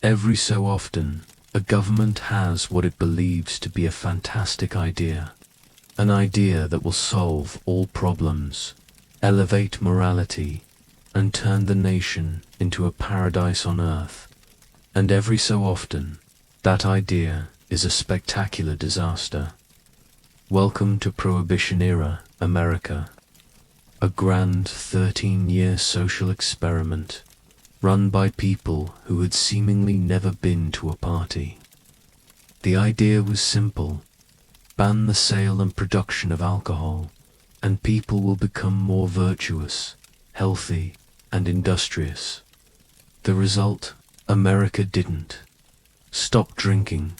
Every so often, a government has what it believes to be a fantastic idea. An idea that will solve all problems, elevate morality, and turn the nation into a paradise on earth. And every so often, that idea is a spectacular disaster. Welcome to Prohibition era America, a grand 13-year social experiment run by people who had seemingly never been to a party. The idea was simple: ban the sale and production of alcohol, and people will become more virtuous, healthy, and industrious. The result? America didn't stop drinking.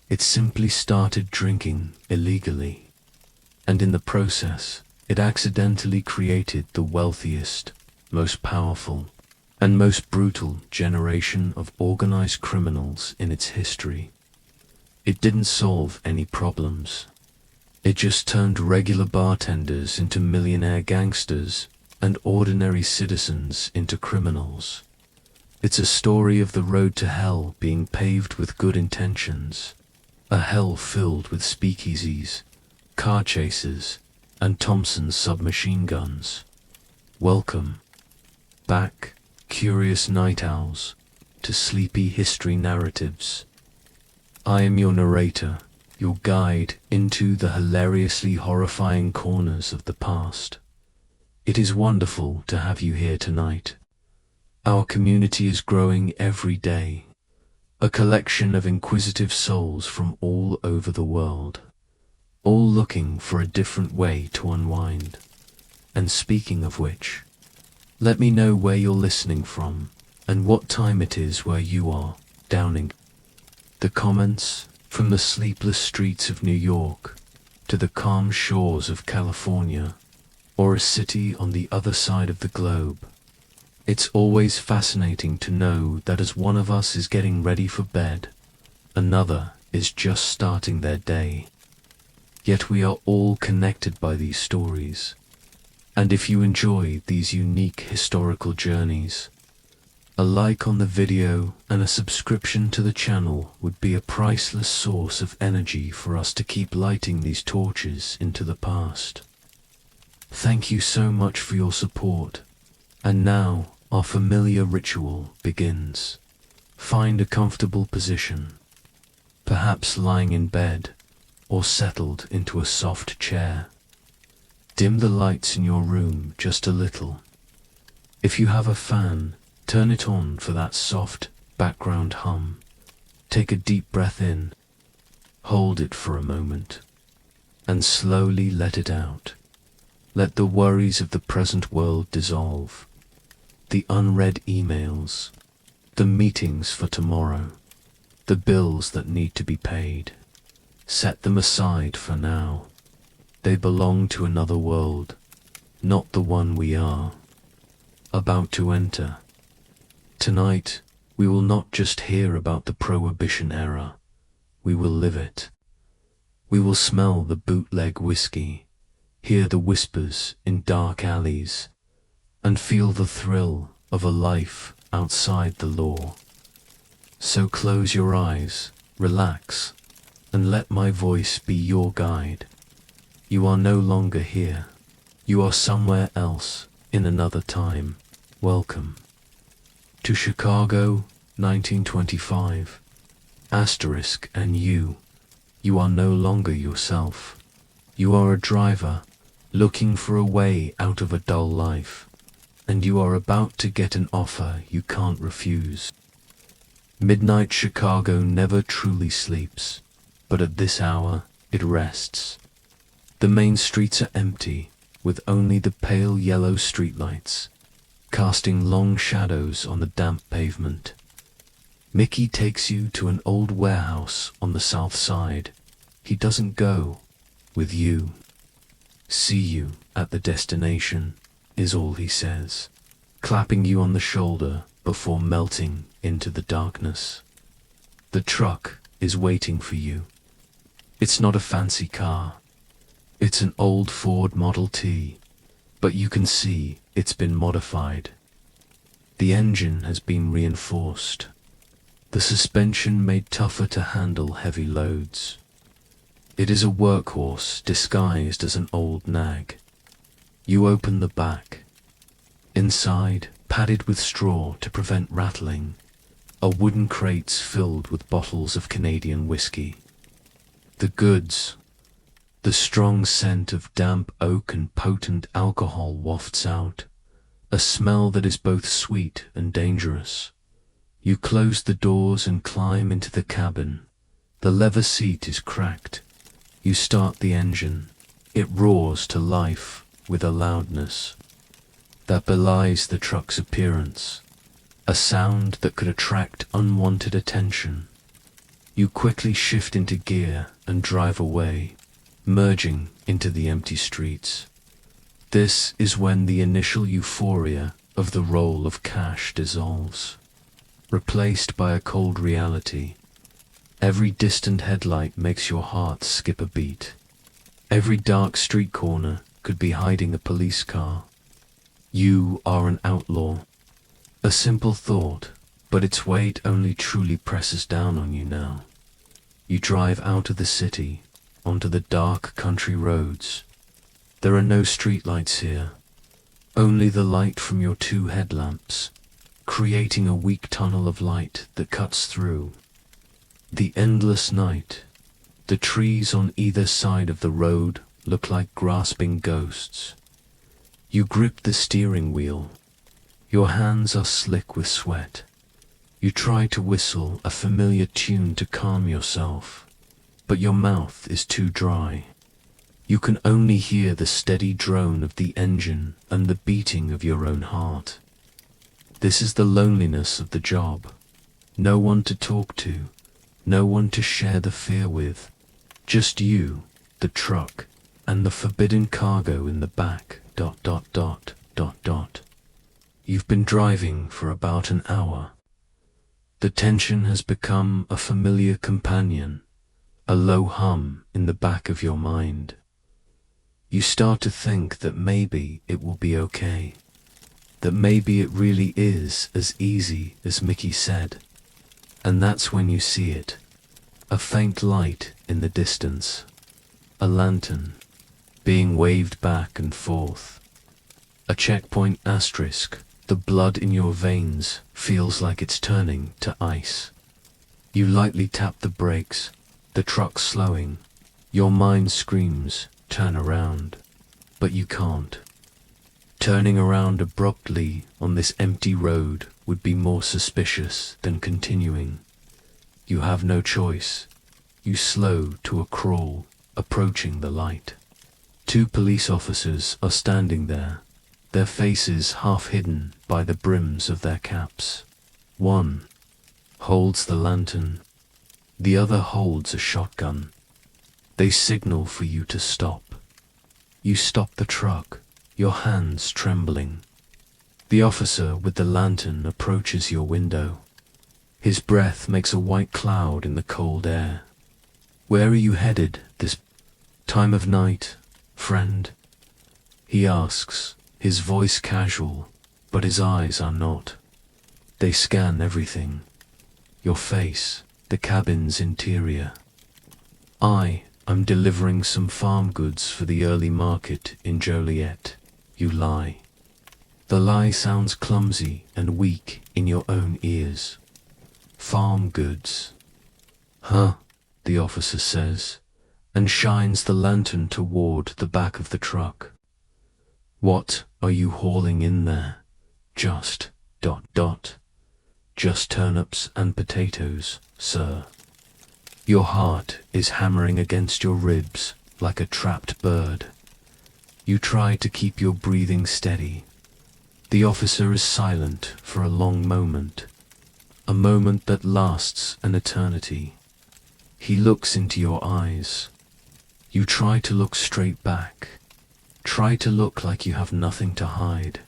It simply started drinking illegally. And in the process, it accidentally created the wealthiest, most powerful, and most brutal generation of organized criminals in its history. It didn't solve any problems. It just turned regular bartenders into millionaire gangsters and ordinary citizens into criminals. It's a story of the road to hell being paved with good intentions, a hell filled with speakeasies, car chases, and Thompson's submachine guns. Welcome back, curious night owls, to sleepy history narratives. I am your narrator, your guide into the hilariously horrifying corners of the past. It is wonderful to have you here tonight. Our community is growing every day, a collection of inquisitive souls from all over the world, all looking for a different way to unwind. And speaking of which, let me know where you're listening from and what time it is where you are, Downing. The comments, from the sleepless streets of New York to the calm shores of California, or a city on the other side of the globe. It's always fascinating to know that as one of us is getting ready for bed, another is just starting their day. Yet we are all connected by these stories. And if you enjoy these unique historical journeys, a like on the video and a subscription to the channel would be a priceless source of energy for us to keep lighting these torches into the past. Thank you so much for your support. And now, our familiar ritual begins. Find a comfortable position, perhaps lying in bed or settled into a soft chair. Dim the lights in your room just a little. If you have a fan, turn it on for that soft background hum. Take a deep breath in, hold it for a moment, and slowly let it out. Let the worries of the present world dissolve. The unread emails, the meetings for tomorrow, the bills that need to be paid. Set them aside for now. They belong to another world, not the one we are about to enter. Tonight, we will not just hear about the Prohibition era, we will live it. We will smell the bootleg whiskey, hear the whispers in dark alleys, and feel the thrill of a life outside the law. So close your eyes, relax, and let my voice be your guide. You are no longer here. You are somewhere else, in another time. Welcome to Chicago, 1925. Asterisk and you are no longer yourself. You are a driver, looking for a way out of a dull life, and you are about to get an offer you can't refuse. Midnight Chicago never truly sleeps, but at this hour it rests. The main streets are empty, with only the pale yellow streetlights, casting long shadows on the damp pavement. Mickey takes you to an old warehouse on the south side. He doesn't go with you. See you at the destination, is all he says, clapping you on the shoulder before melting into the darkness. The truck is waiting for you. It's not a fancy car. It's an old Ford Model T, but you can see it's been modified. The engine has been reinforced. the suspension made tougher to handle heavy loads. It is a workhorse disguised as an old nag. You open the back. Inside, padded with straw to prevent rattling, are wooden crates filled with bottles of Canadian whiskey. The goods. The strong scent of damp oak and potent alcohol wafts out, a smell that is both sweet and dangerous. You close the doors and climb into the cabin. The leather seat is cracked. You start the engine. It roars to life with a loudness that belies the truck's appearance, a sound that could attract unwanted attention. You quickly shift into gear and drive away, merging into the empty streets. This is when the initial euphoria of the roll of cash dissolves, replaced by a cold reality. Every distant headlight makes your heart skip a beat. Every dark street corner could be hiding a police car. You are an outlaw. A simple thought, but its weight only truly presses down on you now. You drive out of the city, onto the dark country roads. There are no streetlights here, only the light from your 2 headlamps, creating a weak tunnel of light that cuts through. The endless night. The trees on either side of the road look like grasping ghosts. You grip the steering wheel. Your hands are slick with sweat. You try to whistle a familiar tune to calm yourself, but your mouth is too dry. You can only hear the steady drone of the engine and the beating of your own heart. This is the loneliness of the job. No one to talk to, no one to share the fear with. Just you, the truck, and the forbidden cargo in the back. ... You've been driving for about an hour. The tension has become a familiar companion, a low hum in the back of your mind. You start to think that maybe it will be okay, that maybe it really is as easy as Mickey said. And that's when you see it, a faint light in the distance, a lantern, being waved back and forth. A checkpoint asterisk. The blood in your veins feels like it's turning to ice. You lightly tap the brakes, the truck slowing. Your mind screams, turn around, but you can't. Turning around abruptly on this empty road would be more suspicious than continuing. You have no choice. You slow to a crawl, approaching the light. 2 police officers are standing there, their faces half hidden by the brims of their caps. One holds the lantern, the other holds a shotgun. They signal for you to stop. You stop the truck, your hands trembling. The officer with the lantern approaches your window. His breath makes a white cloud in the cold air. Where are you headed this time of night, friend? He asks, his voice casual, but his eyes are not. They scan everything. Your face, the cabin's interior. I'm delivering some farm goods for the early market in Joliet. You lie. The lie sounds clumsy and weak in your own ears. Farm goods. Huh, the officer says, and shines the lantern toward the back of the truck. What are you hauling in there? Just ... Just turnips and potatoes, sir. Your heart is hammering against your ribs like a trapped bird. You try to keep your breathing steady. The officer is silent for a long moment, a moment that lasts an eternity. He looks into your eyes. You try to look straight back. Try to look like you have nothing to hide.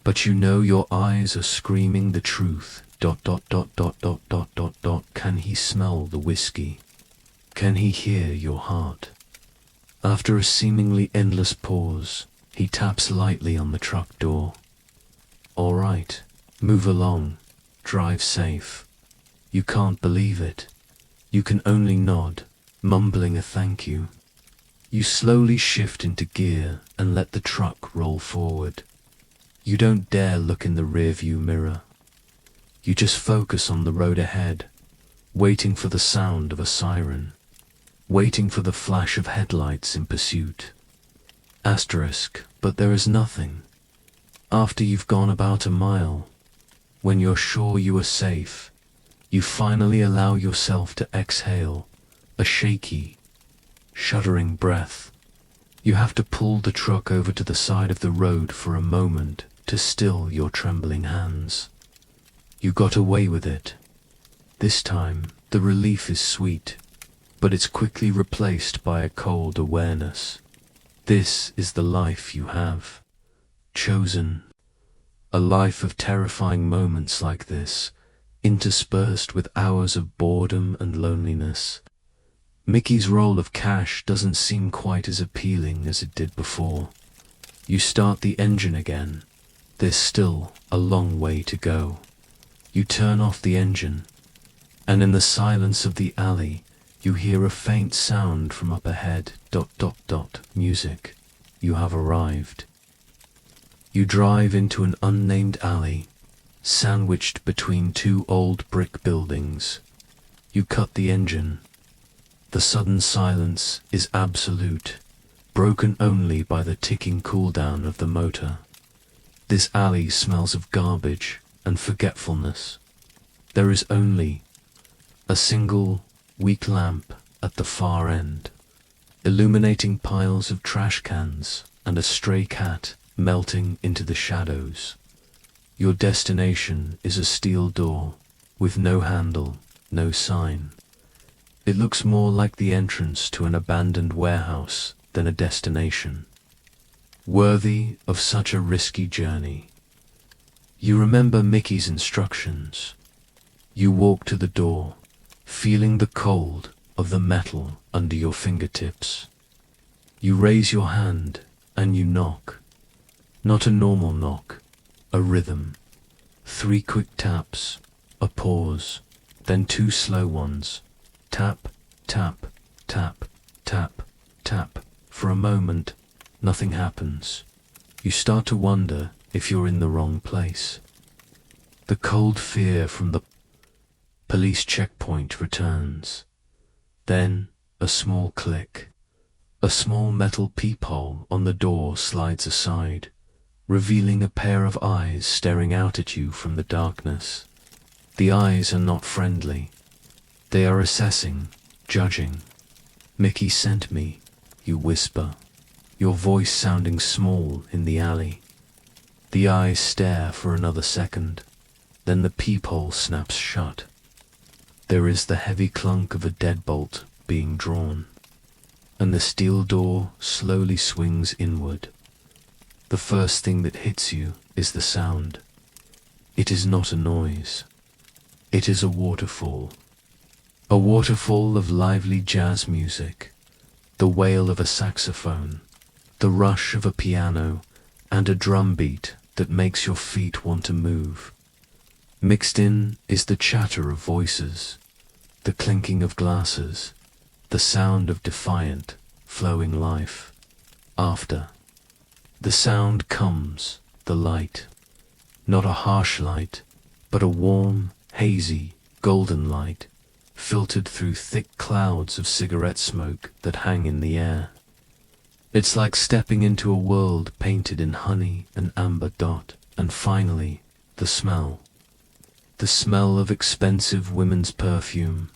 But you know your eyes are screaming the truth. ... Can he smell the whiskey? Can he hear your heart? After a seemingly endless pause, he taps lightly on the truck door. All right, move along, drive safe. You can't believe it. You can only nod, mumbling a thank you. You slowly shift into gear and let the truck roll forward. You don't dare look in the rearview mirror. You just focus on the road ahead, waiting for the sound of a siren, waiting for the flash of headlights in pursuit. Asterisk, but there is nothing. After you've gone about a mile, when you're sure you are safe, you finally allow yourself to exhale a shaky, shuddering breath. You have to pull the truck over to the side of the road for a moment to still your trembling hands. You got away with it. This time, the relief is sweet, but it's quickly replaced by a cold awareness. This is the life you have chosen. A life of terrifying moments like this, interspersed with hours of boredom and loneliness. Mickey's roll of cash doesn't seem quite as appealing as it did before. You start the engine again. There's still a long way to go. You turn off the engine, and in the silence of the alley, you hear a faint sound from up ahead. ... Music. You have arrived. You drive into an unnamed alley, sandwiched between two old brick buildings. You cut the engine. The sudden silence is absolute, broken only by the ticking cooldown of the motor. This alley smells of garbage and forgetfulness. There is only a single, weak lamp at the far end, illuminating piles of trash cans and a stray cat melting into the shadows. Your destination is a steel door with no handle, no sign. It looks more like the entrance to an abandoned warehouse than a destination, worthy of such a risky journey. You remember Mickey's instructions. You walk to the door, feeling the cold of the metal under your fingertips. You raise your hand and you knock. Not a normal knock, a rhythm. 3 quick taps, a pause, then 2 slow ones. Tap, tap, tap, tap, tap. For a moment, nothing happens. You start to wonder if you're in the wrong place. The cold fear from the police checkpoint returns. Then a small click. A small metal peephole on the door slides aside, revealing a pair of eyes staring out at you from the darkness. The eyes are not friendly. They are assessing, judging. "Mickey sent me," you whisper, your voice sounding small in the alley. The eyes stare for another second, then the peephole snaps shut. There is the heavy clunk of a deadbolt being drawn, and the steel door slowly swings inward. The first thing that hits you is the sound. It is not a noise. It is a waterfall. A waterfall of lively jazz music, the wail of a saxophone, the rush of a piano, and a drum beat that makes your feet want to move. Mixed in is the chatter of voices, the clinking of glasses, the sound of defiant, flowing life. After the sound comes the light, not a harsh light, but a warm, hazy, golden light, filtered through thick clouds of cigarette smoke that hang in the air. It's like stepping into a world painted in honey and amber dot. And finally, the smell. The smell of expensive women's perfume,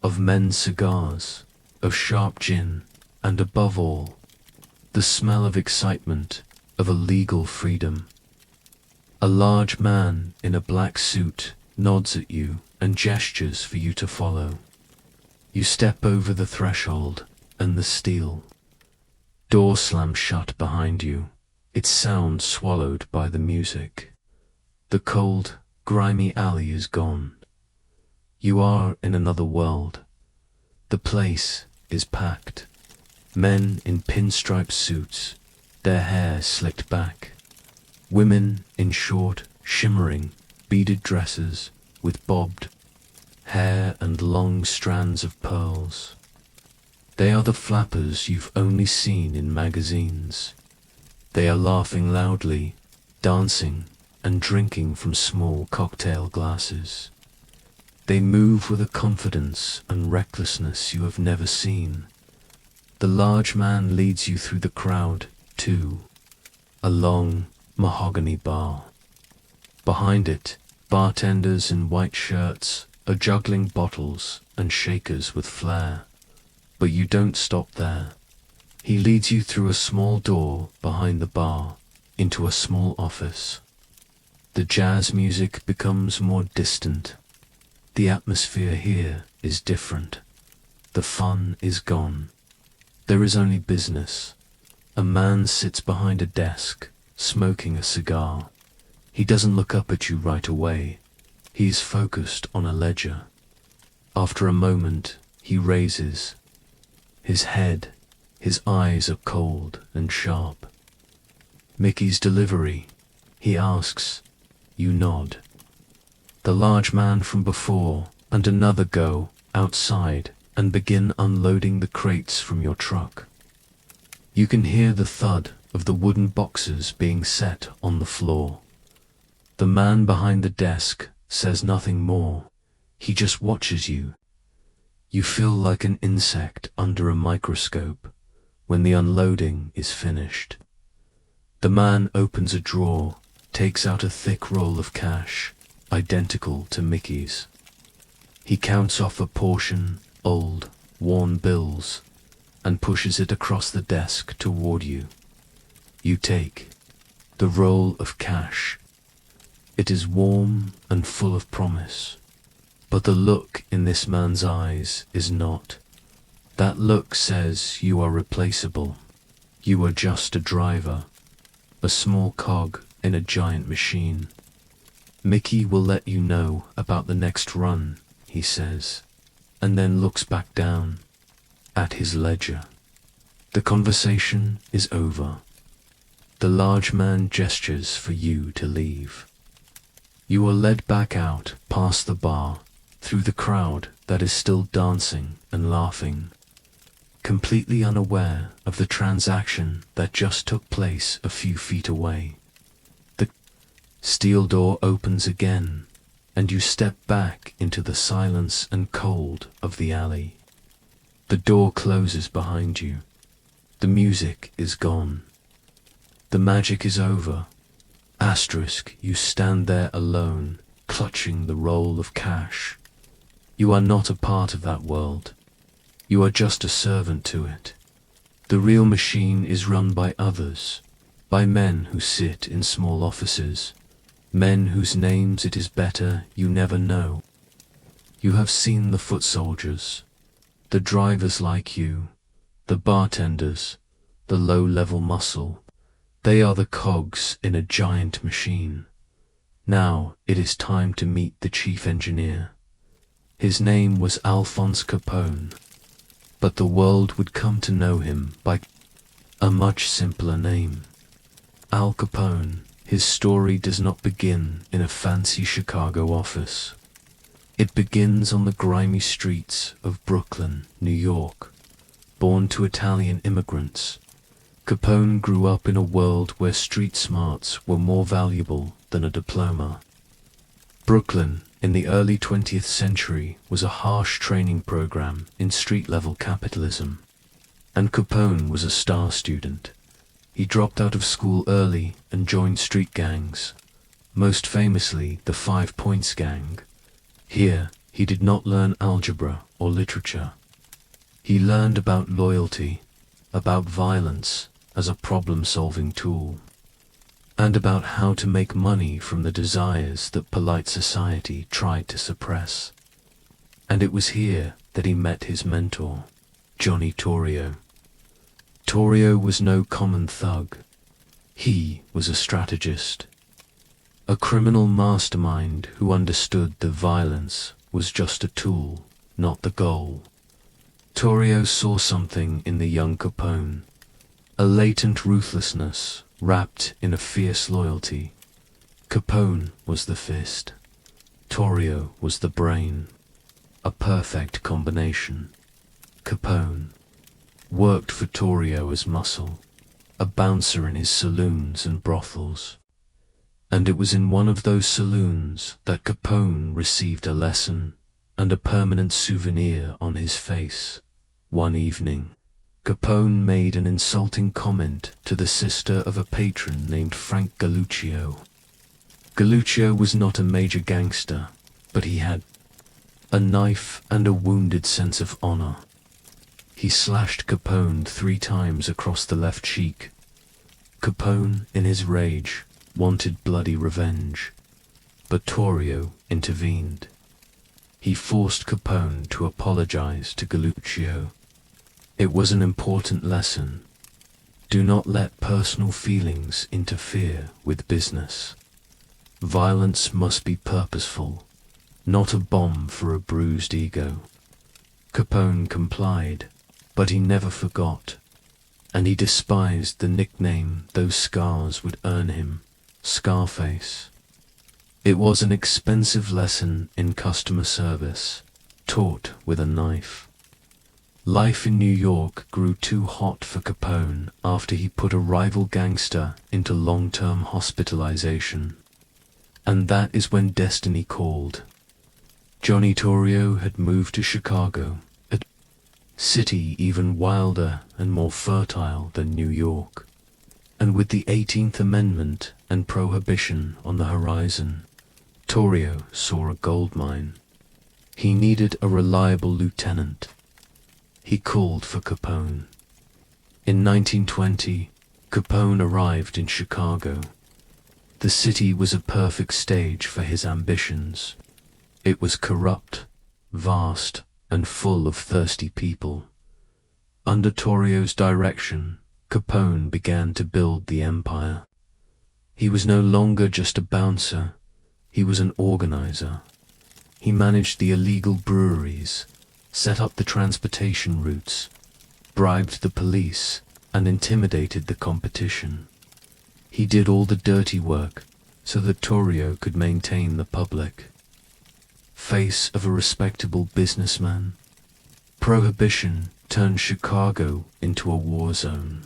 of men's cigars, of sharp gin, and above all, the smell of excitement, of a legal freedom. A large man in a black suit nods at you and gestures for you to follow. You step over the threshold, and the steel door slams shut behind you, its sound swallowed by the music. The cold, grimy alley is gone. You are in another world. The place is packed. Men in pinstripe suits, their hair slicked back. Women in short, shimmering, beaded dresses with bobbed hair and long strands of pearls. They are the flappers you've only seen in magazines. They are laughing loudly, dancing, and drinking from small cocktail glasses. They move with a confidence and recklessness you have never seen. The large man leads you through the crowd to a long mahogany bar. Behind it, bartenders in white shirts are juggling bottles and shakers with flair. But you don't stop there. He leads you through a small door behind the bar into a small office. The jazz music becomes more distant. The atmosphere here is different. The fun is gone. There is only business. A man sits behind a desk, smoking a cigar. He doesn't look up at you right away. He is focused on a ledger. After a moment, he raises his head. His eyes are cold and sharp. "Mickey's delivery?" he asks. You nod. The large man from before and another go outside and begin unloading the crates from your truck. You can hear the thud of the wooden boxes being set on the floor. The man behind the desk says nothing more. He just watches you. You feel like an insect under a microscope when the unloading is finished. The man opens a drawer, takes out a thick roll of cash, identical to Mickey's. He counts off a portion, old, worn bills, and pushes it across the desk toward you. You take the roll of cash. It is warm and full of promise, but the look in this man's eyes is not. That look says you are replaceable. You are just a driver, a small cog in a giant machine. Mickey will let you know about the next run, he says, and then looks back down at his ledger. The conversation is over. The large man gestures for you to leave. You are led back out past the bar, through the crowd that is still dancing and laughing, completely unaware of the transaction that just took place a few feet away. The steel door opens again, and you step back into the silence and cold of the alley. The door closes behind you. The music is gone. The magic is over. Asterisk, you stand there alone, clutching the roll of cash. You are not a part of that world. You are just a servant to it. The real machine is run by others, by men who sit in small offices, men whose names it is better you never know. You have seen the foot soldiers, the drivers like you, the bartenders, the low-level muscle. They are the cogs in a giant machine. Now it is time to meet the chief engineer. His name was Alphonse Capone, but the world would come to know him by a much simpler name. Al Capone. His story does not begin in a fancy Chicago office. It begins on the grimy streets of Brooklyn, New York. Born to Italian immigrants, Capone grew up in a world where street smarts were more valuable than a diploma. Brooklyn, in the early 20th century, was a harsh training program in street-level capitalism, and Capone was a star student. He dropped out of school early and joined street gangs, most famously the 5 Points Gang. Here, he did not learn algebra or literature. He learned about loyalty, about violence as a problem-solving tool, and about how to make money from the desires that polite society tried to suppress. And it was here that he met his mentor, Johnny Torrio. Torrio was no common thug. He was a strategist, a criminal mastermind who understood that violence was just a tool, not the goal. Torrio saw something in the young Capone, a latent ruthlessness wrapped in a fierce loyalty. Capone was the fist. Torrio was the brain. a perfect combination. Capone worked for Torrio as muscle, a bouncer in his saloons and brothels. And it was in one of those saloons that Capone received a lesson and a permanent souvenir on his face. One evening, Capone made an insulting comment to the sister of a patron named Frank Galluccio. Galluccio was not a major gangster, but he had a knife and a wounded sense of honor. He slashed Capone 3 times across the left cheek. Capone, in his rage, wanted bloody revenge, but Torrio intervened. He forced Capone to apologize to Galluccio. It was an important lesson. Do not let personal feelings interfere with business. Violence must be purposeful, not a bomb for a bruised ego. Capone complied, but he never forgot, and he despised the nickname those scars would earn him, Scarface. It was an expensive lesson in customer service, taught with a knife. Life in New York grew too hot for Capone after he put a rival gangster into long-term hospitalization. And that is when destiny called. Johnny Torrio had moved to Chicago, a city even wilder and more fertile than New York. And with the 18th Amendment and Prohibition on the horizon, Torrio saw a gold mine. He needed a reliable lieutenant. He called for Capone. In 1920, Capone arrived in Chicago. The city was a perfect stage for his ambitions. It was corrupt, vast, and full of thirsty people. Under Torrio's direction, Capone began to build the empire. He was no longer just a bouncer, he was an organizer. He managed the illegal breweries, set up the transportation routes, bribed the police, and intimidated the competition. He did all the dirty work so that Torrio could maintain the public. Face of a respectable businessman, Prohibition turned Chicago into a war zone.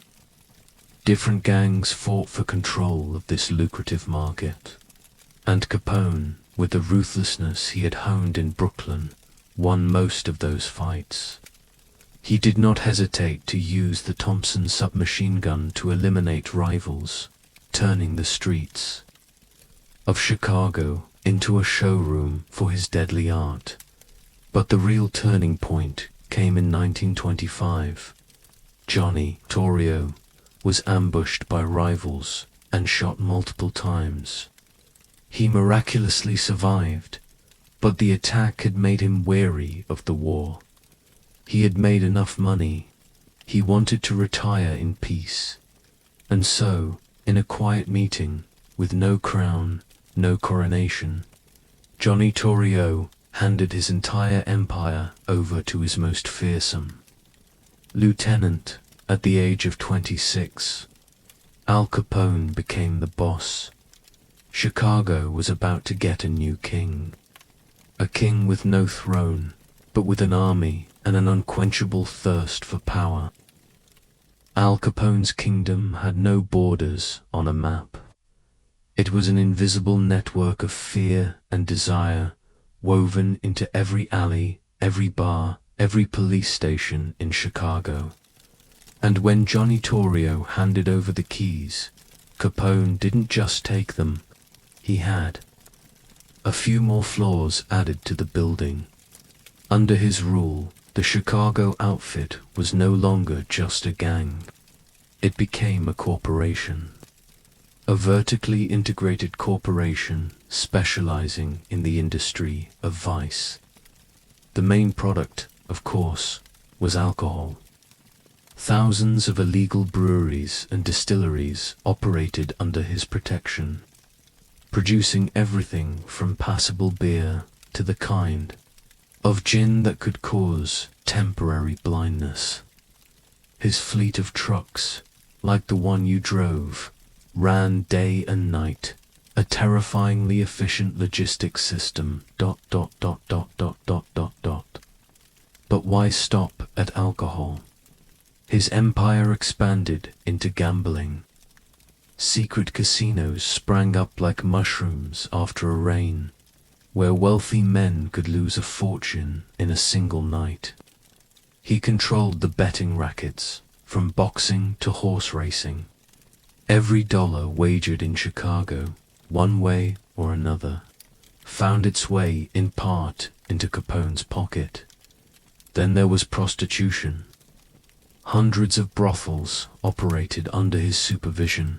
Different gangs fought for control of this lucrative market, and Capone, with the ruthlessness he had honed in Brooklyn, won most of those fights. He did not hesitate to use the Thompson submachine gun to eliminate rivals, turning the streets of Chicago into a showroom for his deadly art. But the real turning point came in 1925. Johnny Torrio was ambushed by rivals and shot multiple times. He miraculously survived, but the attack had made him wary of the war. He had made enough money. He wanted to retire in peace. And so, in a quiet meeting, with no crown, no coronation, Johnny Torrio handed his entire empire over to his most fearsome lieutenant. At the age of 26, Al Capone became the boss. Chicago was about to get a new king. A king with no throne, but with an army and an unquenchable thirst for power. Al Capone's kingdom had no borders on a map. It was an invisible network of fear and desire woven into every alley, every bar, every police station in Chicago. And when Johnny Torrio handed over the keys, Capone didn't just take them, he had a few more floors added to the building. Under his rule, the Chicago outfit was no longer just a gang. It became a corporation. A vertically integrated corporation specializing in the industry of vice. The main product, of course, was alcohol. Thousands of illegal breweries and distilleries operated under his protection, producing everything from passable beer to the kind of gin that could cause temporary blindness. His fleet of trucks, like the one you drove, ran day and night, a terrifyingly efficient logistics system. why stop at alcohol? His empire expanded into gambling. Secret casinos sprang up like mushrooms after a rain, where wealthy men could lose a fortune in a single night. He controlled the betting rackets, from boxing to horse racing. Every dollar wagered in Chicago, one way or another, found its way in part into Capone's pocket. Then there was prostitution. Hundreds of brothels operated under his supervision,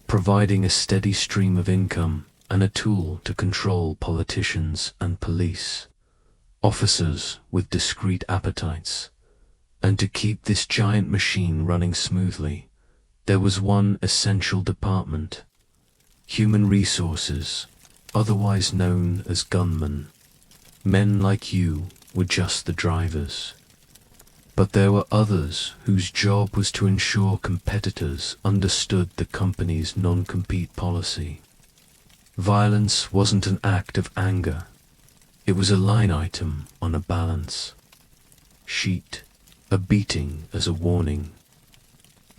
providing a steady stream of income and a tool to control politicians and police, officers with discreet appetites. And to keep this giant machine running smoothly, there was one essential department: human resources, otherwise known as gunmen. Men like you were just the drivers. But there were others whose job was to ensure competitors understood the company's non-compete policy. Violence wasn't an act of anger. It was a line item on a balance sheet, a beating as a warning,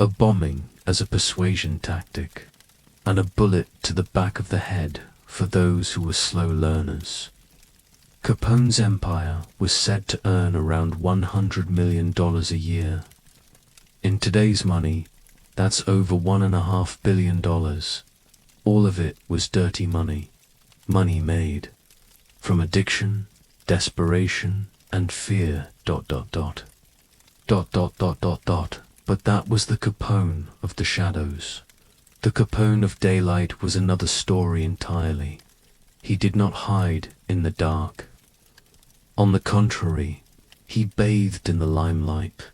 a bombing as a persuasion tactic, and a bullet to the back of the head for those who were slow learners. Capone's empire was said to earn around $100 million a year. In today's money, that's over $1.5 billion. All of it was dirty money, money made from addiction, desperation, and fear. But that was the Capone of the shadows. The Capone of daylight was another story entirely. He did not hide in the dark. On the contrary, he bathed in the limelight.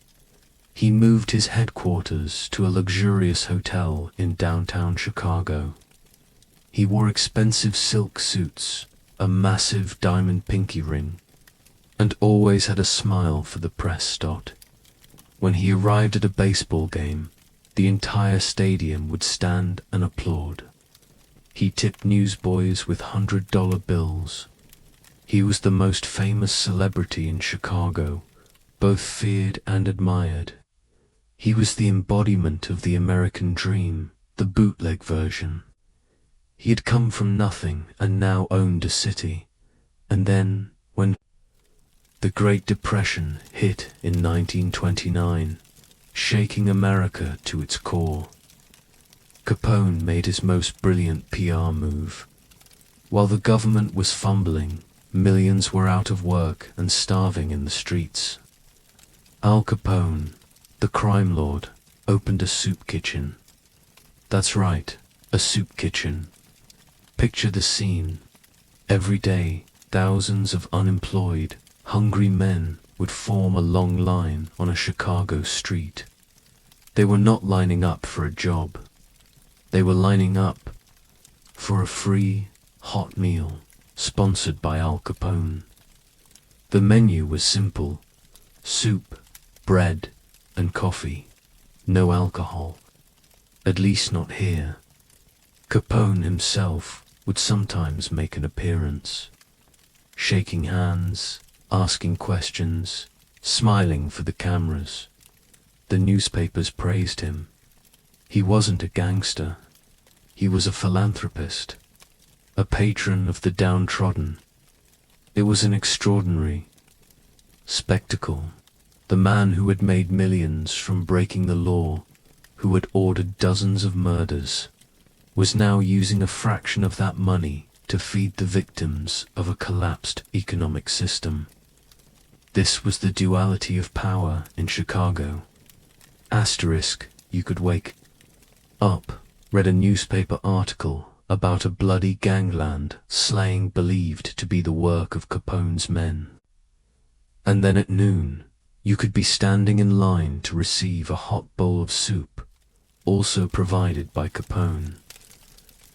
He moved his headquarters to a luxurious hotel in downtown Chicago. He wore expensive silk suits, a massive diamond pinky ring, and always had a smile for the press. When he arrived at a baseball game, the entire stadium would stand and applaud. He tipped newsboys with $100 bills. He was the most famous celebrity in Chicago, both feared and admired. He was the embodiment of the American dream, the bootleg version. He had come from nothing and now owned a city. And then, when the Great Depression hit in 1929, shaking America to its core, Capone made his most brilliant PR move. While the government was fumbling, millions were out of work and starving in the streets. Al Capone, the crime lord, opened a soup kitchen. That's right, a soup kitchen. Picture the scene. Every day, thousands of unemployed, hungry men would form a long line on a Chicago street. They were not lining up for a job. They were lining up for a free, hot meal sponsored by Al Capone. The menu was simple: soup, bread, and coffee. No alcohol. At least not here. Capone himself would sometimes make an appearance, shaking hands, asking questions, smiling for the cameras. The newspapers praised him. He wasn't a gangster. He was a philanthropist, a patron of the downtrodden. It was an extraordinary spectacle. The man who had made millions from breaking the law, who had ordered dozens of murders, was now using a fraction of that money to feed the victims of a collapsed economic system. This was the duality of power in Chicago. Asterisk, you could wake up, read a newspaper article about a bloody gangland slaying believed to be the work of Capone's men. And then at noon, you could be standing in line to receive a hot bowl of soup, also provided by Capone.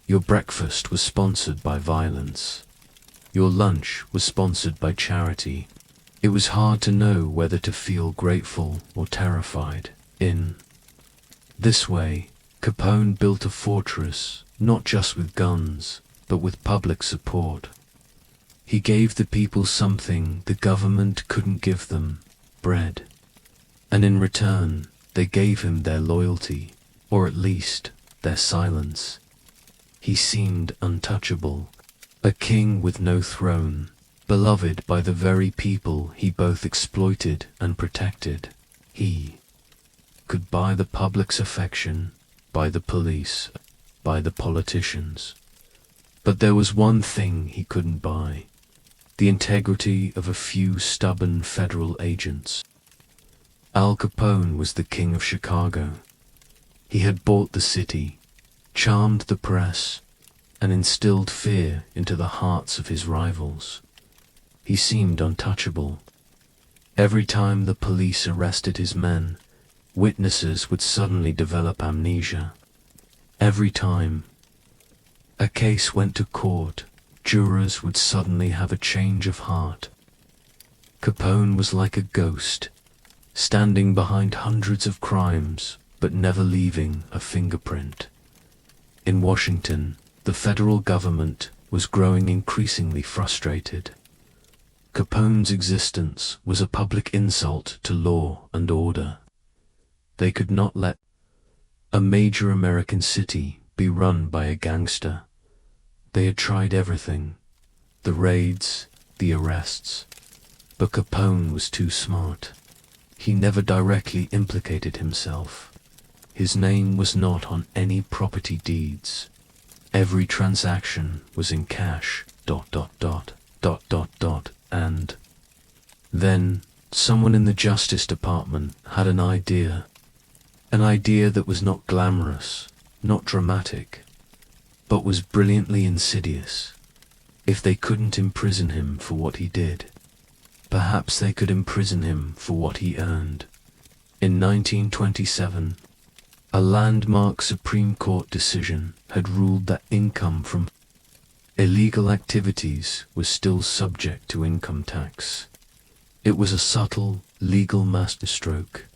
Your breakfast was sponsored by violence. Your lunch was sponsored by charity. It was hard to know whether to feel grateful or terrified. In this way, Capone built a fortress, not just with guns, but with public support. He gave the people something the government couldn't give them: bread. And in return, they gave him their loyalty, or at least their silence. He seemed untouchable, a king with no throne, beloved by the very people he both exploited and protected. He could buy the public's affection, by the police, by the politicians. But there was one thing he couldn't buy: the integrity of a few stubborn federal agents. Al Capone was the king of Chicago. He had bought the city, charmed the press, and instilled fear into the hearts of his rivals. He seemed untouchable. Every time the police arrested his men, witnesses would suddenly develop amnesia. Every time a case went to court, jurors would suddenly have a change of heart. Capone was like a ghost, standing behind hundreds of crimes, but never leaving a fingerprint. In Washington, the federal government was growing increasingly frustrated. Capone's existence was a public insult to law and order. They could not let a major American city be run by a gangster. They had tried everything: the raids, the arrests. But Capone was too smart. He never directly implicated himself. His name was not on any property deeds. Every transaction was in cash, ... And then someone in the Justice Department had an idea that was not glamorous, not dramatic, but was brilliantly insidious. If they couldn't imprison him for what he did, perhaps they could imprison him for what he earned. In 1927, a landmark Supreme Court decision had ruled that income from illegal activities was still subject to income tax. It was a subtle, legal masterstroke.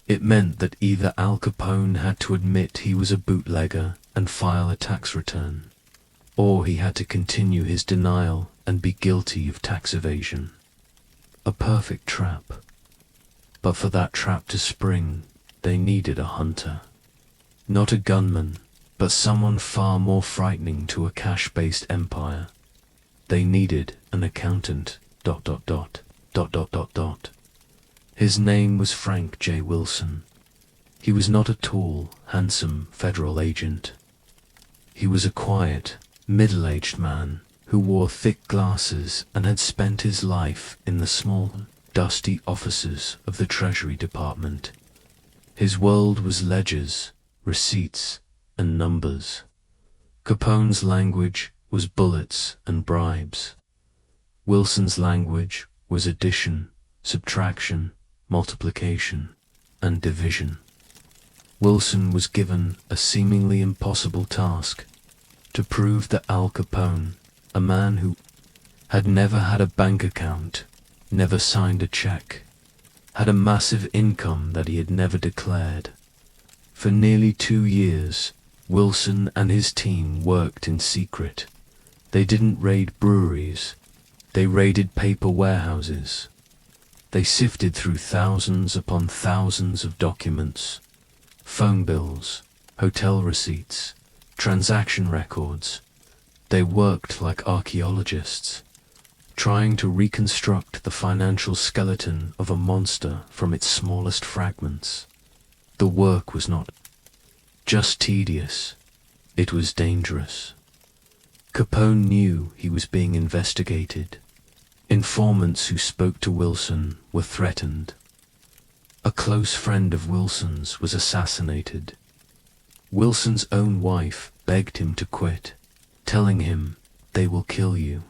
It meant that either Al Capone had to admit he was a bootlegger and file a tax return, or he had to continue his denial and be guilty of tax evasion. A perfect trap. But for that trap to spring, they needed a hunter. Not a gunman, but someone far more frightening to a cash-based empire. They needed an accountant, ... His name was Frank J. Wilson. He was not a tall, handsome federal agent. He was a quiet, middle-aged man who wore thick glasses and had spent his life in the small, dusty offices of the Treasury Department. His world was ledgers, receipts, and numbers. Capone's language was bullets and bribes. Wilson's language was addition, subtraction, multiplication, and division. Wilson was given a seemingly impossible task: to prove that Al Capone, a man who had never had a bank account, never signed a check, had a massive income that he had never declared. For nearly 2 years, Wilson and his team worked in secret. They didn't raid breweries. They raided paper warehouses. They sifted through thousands upon thousands of documents, phone bills, hotel receipts, transaction records. They worked like archaeologists, trying to reconstruct the financial skeleton of a monster from its smallest fragments. The work was not just tedious, it was dangerous. Capone knew he was being investigated. Informants who spoke to Wilson were threatened. A close friend of Wilson's was assassinated. Wilson's own wife begged him to quit, telling him, "They will kill you."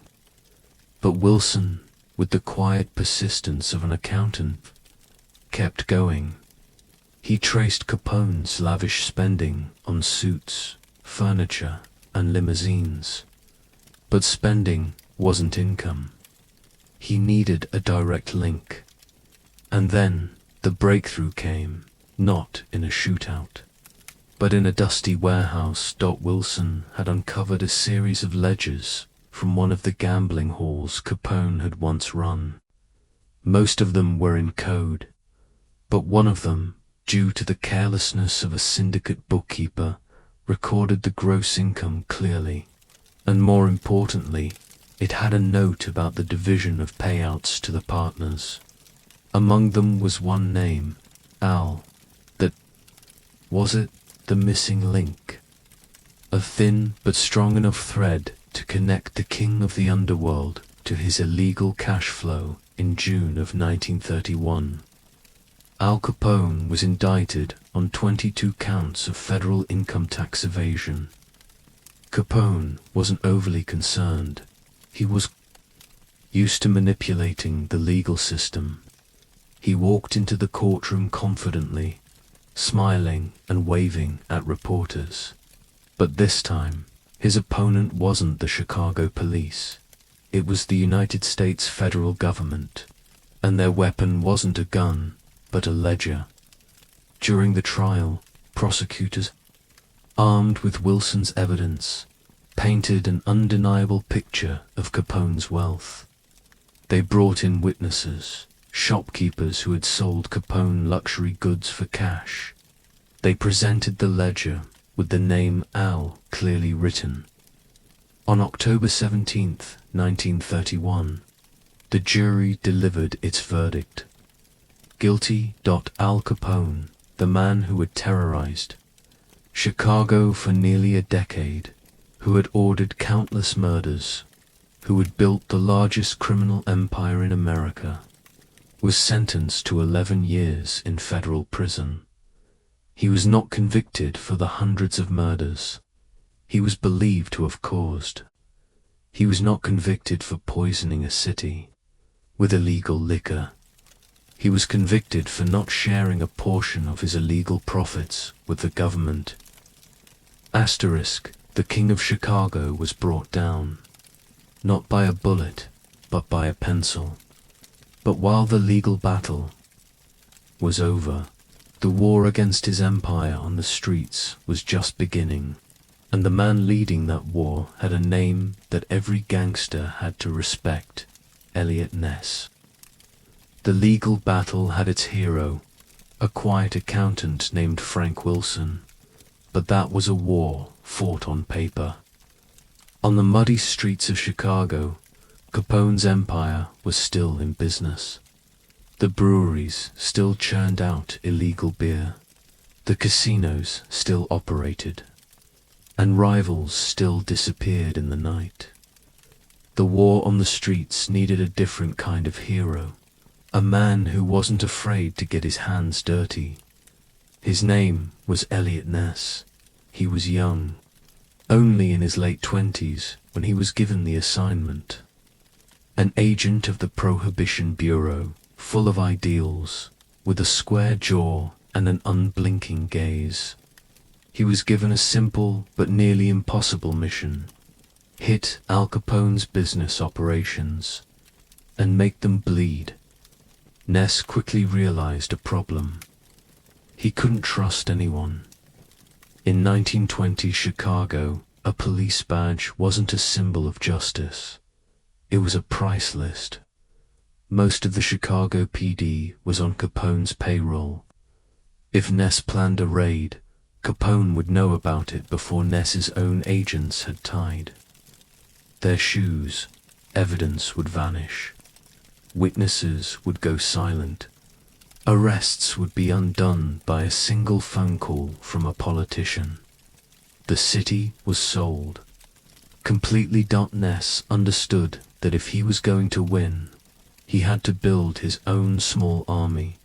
But Wilson, with the quiet persistence of an accountant, kept going. He traced Capone's lavish spending on suits, furniture, and limousines. But spending wasn't income. He needed a direct link. And then the breakthrough came, not in a shootout, but in a dusty warehouse. Wilson had uncovered a series of ledgers from one of the gambling halls Capone had once run. Most of them were in code, but one of them, due to the carelessness of a syndicate bookkeeper, recorded the gross income clearly, and more importantly, it had a note about the division of payouts to the partners. Among them was one name, Al. That was it, the missing link. A thin but strong enough thread to connect the king of the underworld to his illegal cash flow in June of 1931. Al Capone was indicted on 22 counts of federal income tax evasion. Capone wasn't overly concerned. He was used to manipulating the legal system. He walked into the courtroom confidently, smiling and waving at reporters. But this time, his opponent wasn't the Chicago police. It was the United States federal government, and their weapon wasn't a gun, but a ledger. During the trial, prosecutors, armed with Wilson's evidence, painted an undeniable picture of Capone's wealth. They brought in witnesses, shopkeepers who had sold Capone luxury goods for cash. They presented the ledger with the name Al clearly written. On October 17, 1931, the jury delivered its verdict. Guilty. Al Capone, the man who had terrorized Chicago for nearly a decade, who had ordered countless murders, who had built the largest criminal empire in America, was sentenced to 11 years in federal prison. He was not convicted for the hundreds of murders he was believed to have caused. He was not convicted for poisoning a city with illegal liquor. He was convicted for not sharing a portion of his illegal profits with the government. Asterisk, the King of Chicago was brought down, not by a bullet, but by a pencil. But while the legal battle was over, the war against his empire on the streets was just beginning, and the man leading that war had a name that every gangster had to respect: Eliot Ness. The legal battle had its hero, a quiet accountant named Frank Wilson, but that was a war fought on paper. On the muddy streets of Chicago, Capone's empire was still in business. The breweries still churned out illegal beer, the casinos still operated, and rivals still disappeared in the night. The war on the streets needed a different kind of hero, a man who wasn't afraid to get his hands dirty. His name was Eliot Ness. He was young, only in his late 20s when he was given the assignment. An agent of the Prohibition Bureau, full of ideals, with a square jaw and an unblinking gaze. He was given a simple but nearly impossible mission: hit Al Capone's business operations and make them bleed. Ness quickly realized a problem. He couldn't trust anyone. In 1920 Chicago, a police badge wasn't a symbol of justice. It was a price list. Most of the Chicago PD was on Capone's payroll. If Ness planned a raid, Capone would know about it before Ness's own agents had tied their shoes. Evidence would vanish. Witnesses would go silent. Arrests would be undone by a single phone call from a politician. The city was sold. Completely. Ness understood that if he was going to win, he had to build his own small army,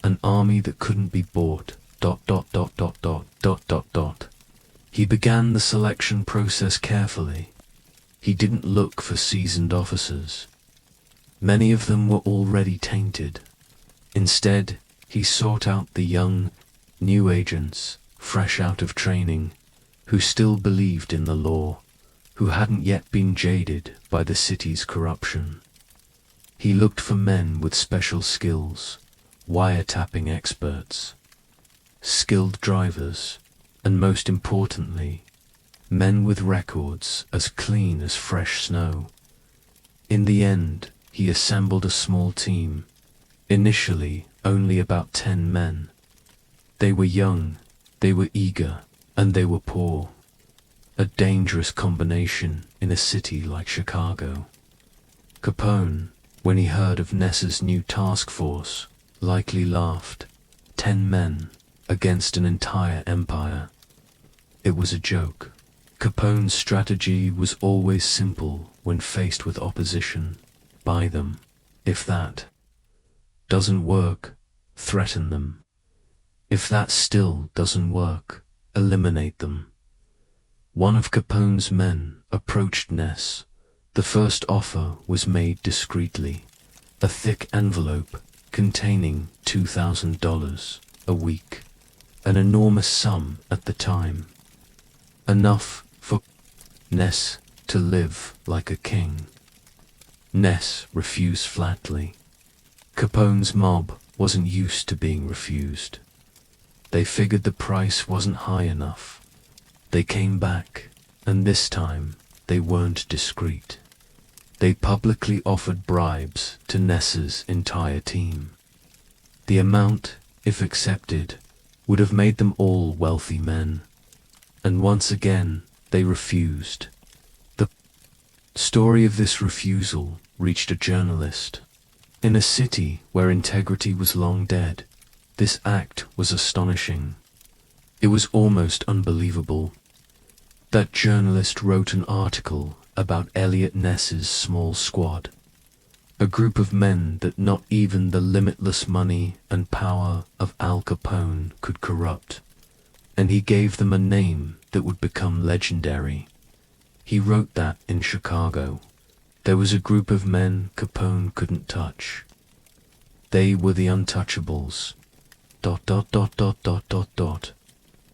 an army that couldn't be bought. He began the selection process carefully. He didn't look for seasoned officers. Many of them were already tainted. Instead, he sought out the young, new agents, fresh out of training, who still believed in the law, who hadn't yet been jaded by the city's corruption. He looked for men with special skills, wiretapping experts, skilled drivers, and most importantly, men with records as clean as fresh snow. In the end, he assembled a small team, Initially, only about 10 men. They were young, they were eager, and they were poor. A dangerous combination in a city like Chicago. Capone, when he heard of Ness's new task force, likely laughed. 10 men against an entire empire. It was a joke. Capone's strategy was always simple when faced with opposition. Buy them. If that doesn't work, threaten them. If that still doesn't work, eliminate them. One of Capone's men approached Ness. The first offer was made discreetly, a thick envelope containing $2,000 a week, an enormous sum at the time. Enough for Ness to live like a king. Ness refused flatly. Capone's mob wasn't used to being refused. They figured the price wasn't high enough. They came back, and this time they weren't discreet. They publicly offered bribes to Ness's entire team. The amount, if accepted, would have made them all wealthy men. And once again, they refused. The story of this refusal reached a journalist. In a city where integrity was long dead, this act was astonishing. It was almost unbelievable. That journalist wrote an article about Elliot Ness's small squad, a group of men that not even the limitless money and power of Al Capone could corrupt, and he gave them a name that would become legendary. He wrote that in Chicago, there was a group of men Capone couldn't touch. They were the untouchables. ...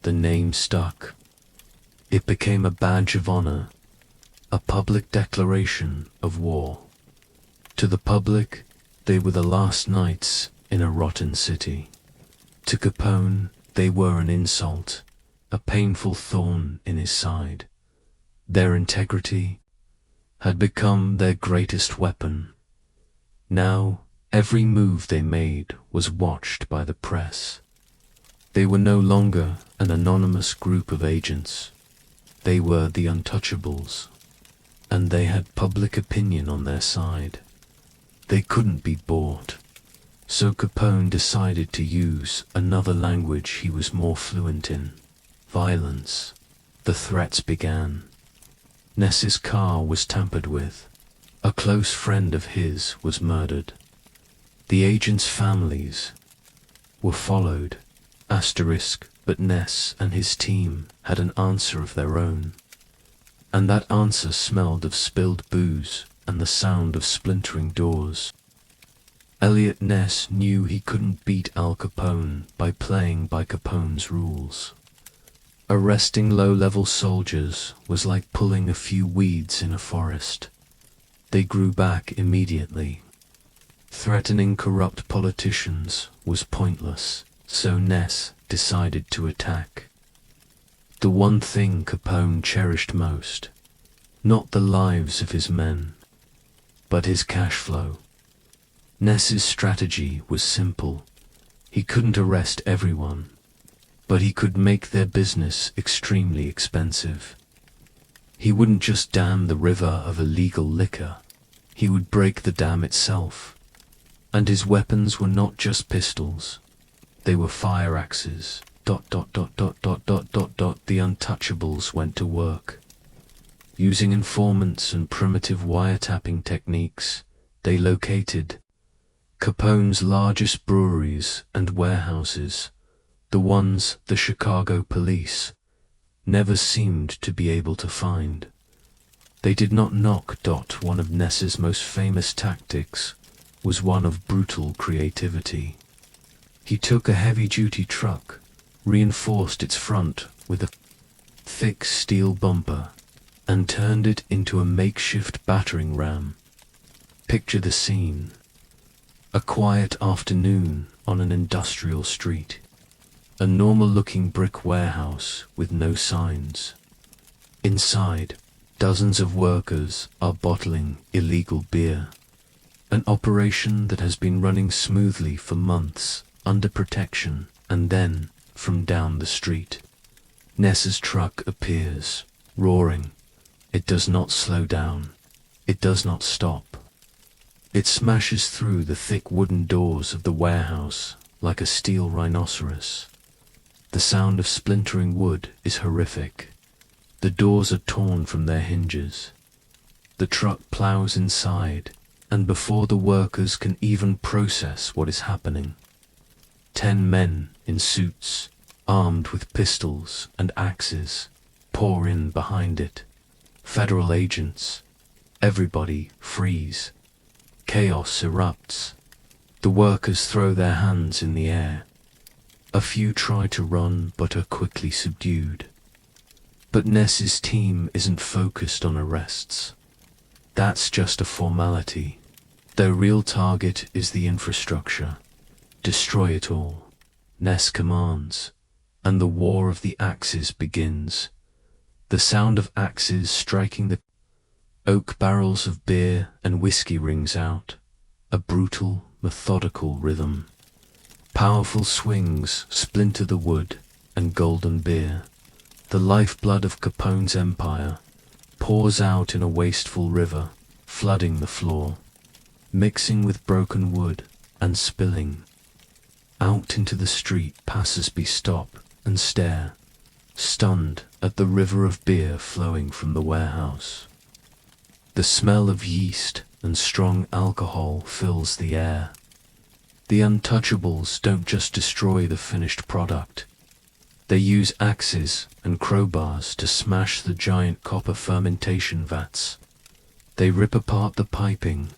The name stuck. It became a badge of honor, a public declaration of war. To the public, they were the last knights in a rotten city. To Capone, they were an insult, a painful thorn in his side. Their integrity had become their greatest weapon. Now, every move they made was watched by the press. They were no longer an anonymous group of agents. They were the untouchables, and they had public opinion on their side. They couldn't be bought. So Capone decided to use another language he was more fluent in: violence. The threats began. Ness's car was tampered with. A close friend of his was murdered. The agents' families were followed. But Ness and his team had an answer of their own. And that answer smelled of spilled booze and the sound of splintering doors. Elliot Ness knew he couldn't beat Al Capone by playing by Capone's rules. Arresting low-level soldiers was like pulling a few weeds in a forest. They grew back immediately. Threatening corrupt politicians was pointless, so Ness decided to attack. The one thing Capone cherished most, not the lives of his men, but his cash flow. Ness's strategy was simple. He couldn't arrest everyone, but he could make their business extremely expensive. He wouldn't just dam the river of illegal liquor, he would break the dam itself. And his weapons were not just pistols, they were fire axes. The untouchables went to work. Using informants and primitive wiretapping techniques, they located Capone's largest breweries and warehouses, the ones the Chicago police never seemed to be able to find. They did not knock. One of Ness's most famous tactics was one of brutal creativity. He took a heavy-duty truck, reinforced its front with a thick steel bumper, and turned it into a makeshift battering ram. Picture the scene. A quiet afternoon on an industrial street. A normal-looking brick warehouse with no signs. Inside, dozens of workers are bottling illegal beer. An operation that has been running smoothly for months, under protection, and then, from down the street, Ness's truck appears, roaring. It does not slow down. It does not stop. It smashes through the thick wooden doors of the warehouse like a steel rhinoceros. The sound of splintering wood is horrific. The doors are torn from their hinges. The truck plows inside, and before the workers can even process what is happening, 10 men in suits, armed with pistols and axes, pour in behind it. Federal agents. Everybody freeze. Chaos erupts. The workers throw their hands in the air. A few try to run but are quickly subdued. But Ness's team isn't focused on arrests. That's just a formality. Their real target is the infrastructure. Destroy it all. Ness commands, and the war of the axes begins. The sound of axes striking the oak barrels of beer and whiskey rings out, a brutal, methodical rhythm. Powerful swings splinter the wood and golden beer. The lifeblood of Capone's empire pours out in a wasteful river, flooding the floor, mixing with broken wood and spilling. Out into the street passers-by stop and stare, stunned at the river of beer flowing from the warehouse. The smell of yeast and strong alcohol fills the air. The untouchables don't just destroy the finished product. They use axes and crowbars to smash the giant copper fermentation vats. They rip apart the piping.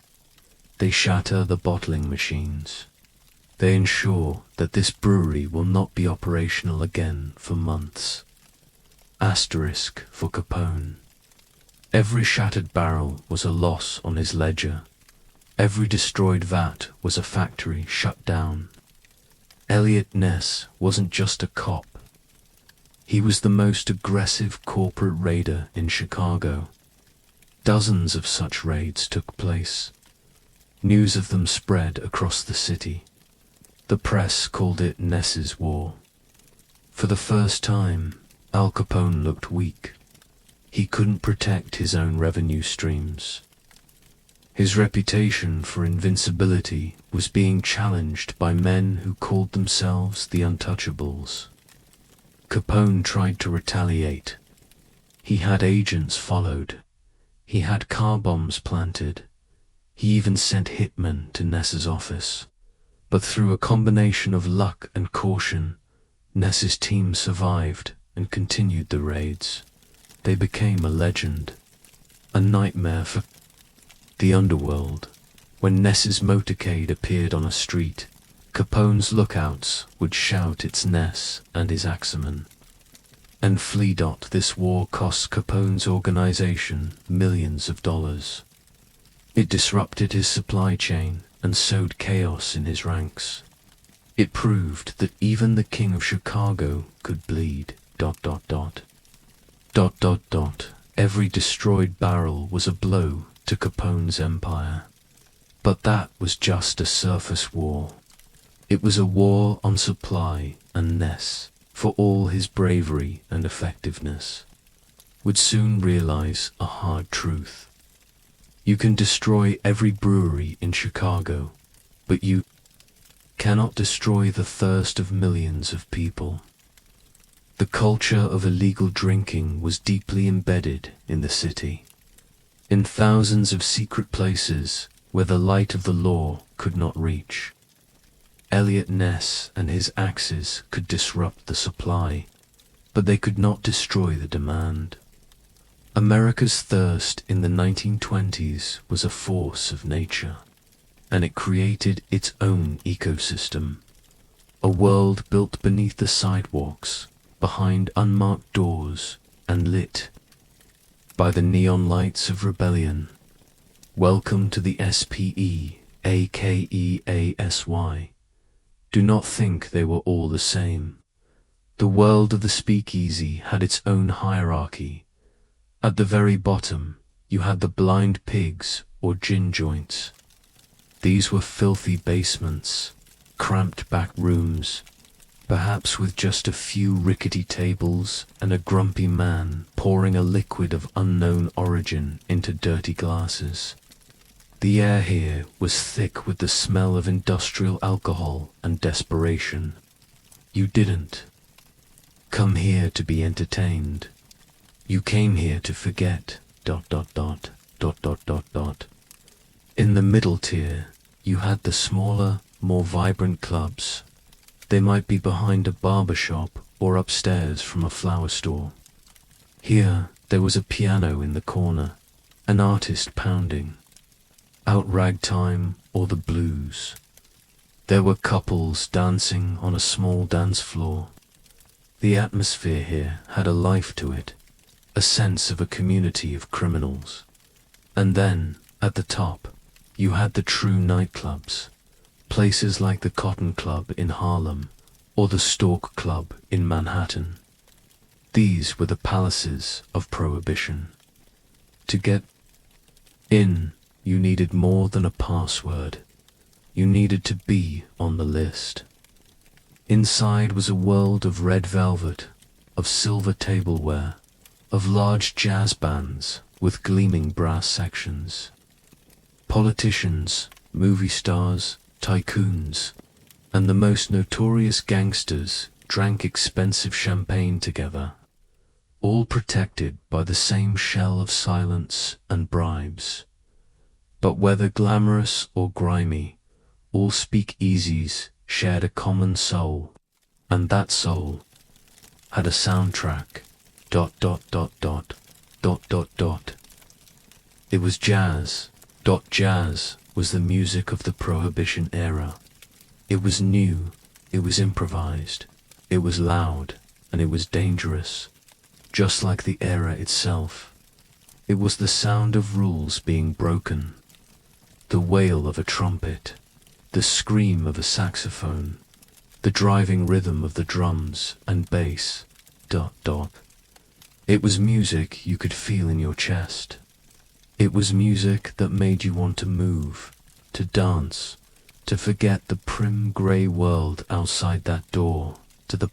They shatter the bottling machines. They ensure that this brewery will not be operational again for months. Asterisk for Capone. Every shattered barrel was a loss on his ledger. Every destroyed vat was a factory shut down. Elliot Ness wasn't just a cop. He was the most aggressive corporate raider in Chicago. Dozens of such raids took place. News of them spread across the city. The press called it Ness's War. For the first time, Al Capone looked weak. He couldn't protect his own revenue streams. His reputation for invincibility was being challenged by men who called themselves the Untouchables. Capone tried to retaliate. He had agents followed. He had car bombs planted. He even sent hitmen to Ness's office. But through a combination of luck and caution, Ness's team survived and continued the raids. They became a legend, a nightmare for the underworld. When Ness's motorcade appeared on a street, Capone's lookouts would shout it's Ness and his axemen. And flee. This war cost Capone's organization millions of dollars. It disrupted his supply chain and sowed chaos in his ranks. It proved that even the king of Chicago could bleed. Every destroyed barrel was a blow to Capone's empire. But that was just a surface war. It was a war on supply, and Ness, for all his bravery and effectiveness, would soon realize a hard truth. You can destroy every brewery in Chicago, but you cannot destroy the thirst of millions of people. The culture of illegal drinking was deeply embedded in the city, in thousands of secret places where the light of the law could not reach. Elliot Ness and his axes could disrupt the supply, but they could not destroy the demand. America's thirst in the 1920s was a force of nature, and it created its own ecosystem, a world built beneath the sidewalks, behind unmarked doors, and lit by the neon lights of rebellion. Welcome to the SPE, AKEASY. Do not think they were all the same. The world of the speakeasy had its own hierarchy. At the very bottom, you had the blind pigs or gin joints. These were filthy basements, cramped back rooms, perhaps with just a few rickety tables and a grumpy man pouring a liquid of unknown origin into dirty glasses. The air here was thick with the smell of industrial alcohol and desperation. You didn't come here to be entertained. You came here to forget, ... In the middle tier, you had the smaller, more vibrant clubs. They might be behind a barber shop or upstairs from a flower store. Here, there was a piano in the corner, an artist pounding out ragtime or the blues. There were couples dancing on a small dance floor. The atmosphere here had a life to it, a sense of a community of criminals. And then, at the top, you had the true nightclubs, places like the Cotton Club in Harlem or the Stork Club in Manhattan. These were the palaces of Prohibition. To get in, you needed more than a password. You needed to be on the list. Inside was a world of red velvet, of silver tableware, of large jazz bands with gleaming brass sections. Politicians, movie stars, tycoons, and the most notorious gangsters drank expensive champagne together, all protected by the same shell of silence and bribes. But whether glamorous or grimy, all speakeasies shared a common soul, and that soul had a soundtrack. ... It was jazz. Jazz was the music of the Prohibition era. It was new, it was improvised, it was loud, and it was dangerous, just like the era itself. It was the sound of rules being broken, the wail of a trumpet, the scream of a saxophone, the driving rhythm of the drums and bass. ... It was music you could feel in your chest. It was music that made you want to move, to dance, to forget the prim grey world outside that door. To the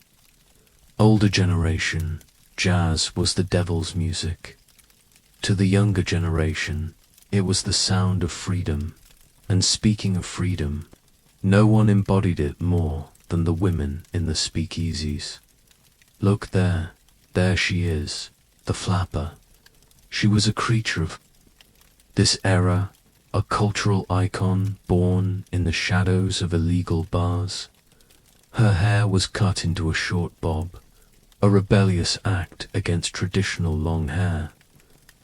older generation, jazz was the devil's music. To the younger generation, it was the sound of freedom. And speaking of freedom, no one embodied it more than the women in the speakeasies. Look there she is, the flapper. She was a creature of this era, a cultural icon born in the shadows of illegal bars. Her hair was cut into a short bob, a rebellious act against traditional long hair.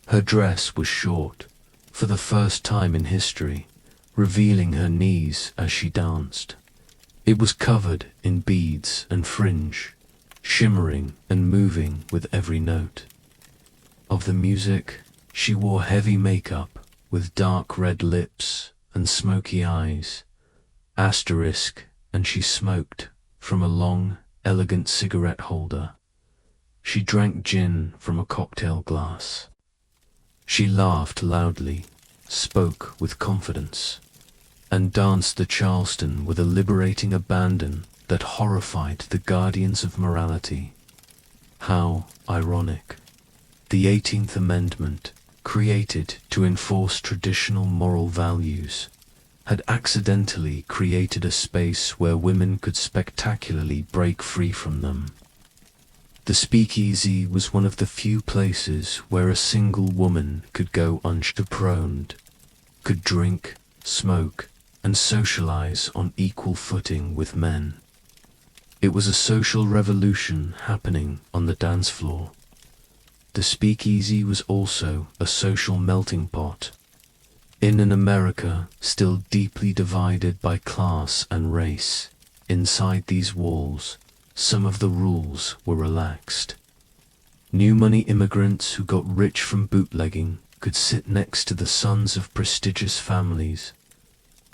Her dress was short, for the first time in history, revealing her knees as she danced. It was covered in beads and fringe, shimmering and moving with every note. Of the music, she wore heavy makeup with dark red lips and smoky eyes, and she smoked from a long, elegant cigarette holder. She drank gin from a cocktail glass. She laughed loudly, spoke with confidence, and danced the Charleston with a liberating abandon that horrified the guardians of morality. How ironic. The 18th Amendment, created to enforce traditional moral values, had accidentally created a space where women could spectacularly break free from them. The speakeasy was one of the few places where a single woman could go unchaperoned, could drink, smoke, and socialize on equal footing with men. It was a social revolution happening on the dance floor. The speakeasy was also a social melting pot. In an America still deeply divided by class and race, inside these walls, some of the rules were relaxed. New money immigrants who got rich from bootlegging could sit next to the sons of prestigious families.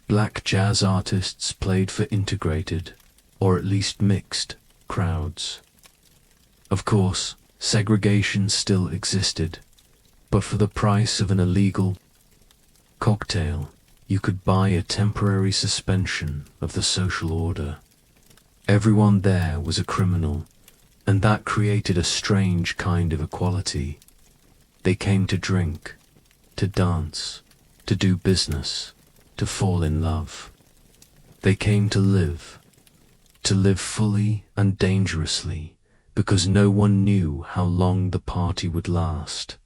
Black jazz artists played for integrated, or at least mixed, crowds. Of course, segregation still existed, but for the price of an illegal cocktail, you could buy a temporary suspension of the social order. Everyone there was a criminal, and that created a strange kind of equality. They came to drink, to dance, to do business, to fall in love. They came to live fully and dangerously, because no one knew how long the party would last.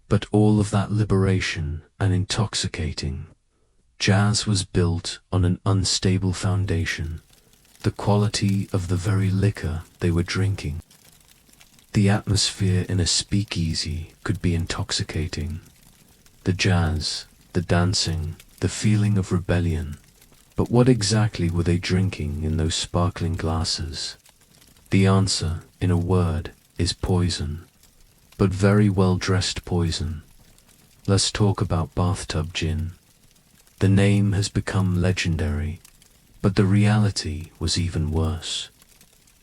But all of that liberation and intoxicating jazz was built on an unstable foundation, the quality of the very liquor they were drinking. The atmosphere in a speakeasy could be intoxicating. The jazz, the dancing, the feeling of rebellion. But what exactly were they drinking in those sparkling glasses? The answer, in a word, is poison. But very well-dressed poison. Let's talk about bathtub gin. The name has become legendary, but the reality was even worse.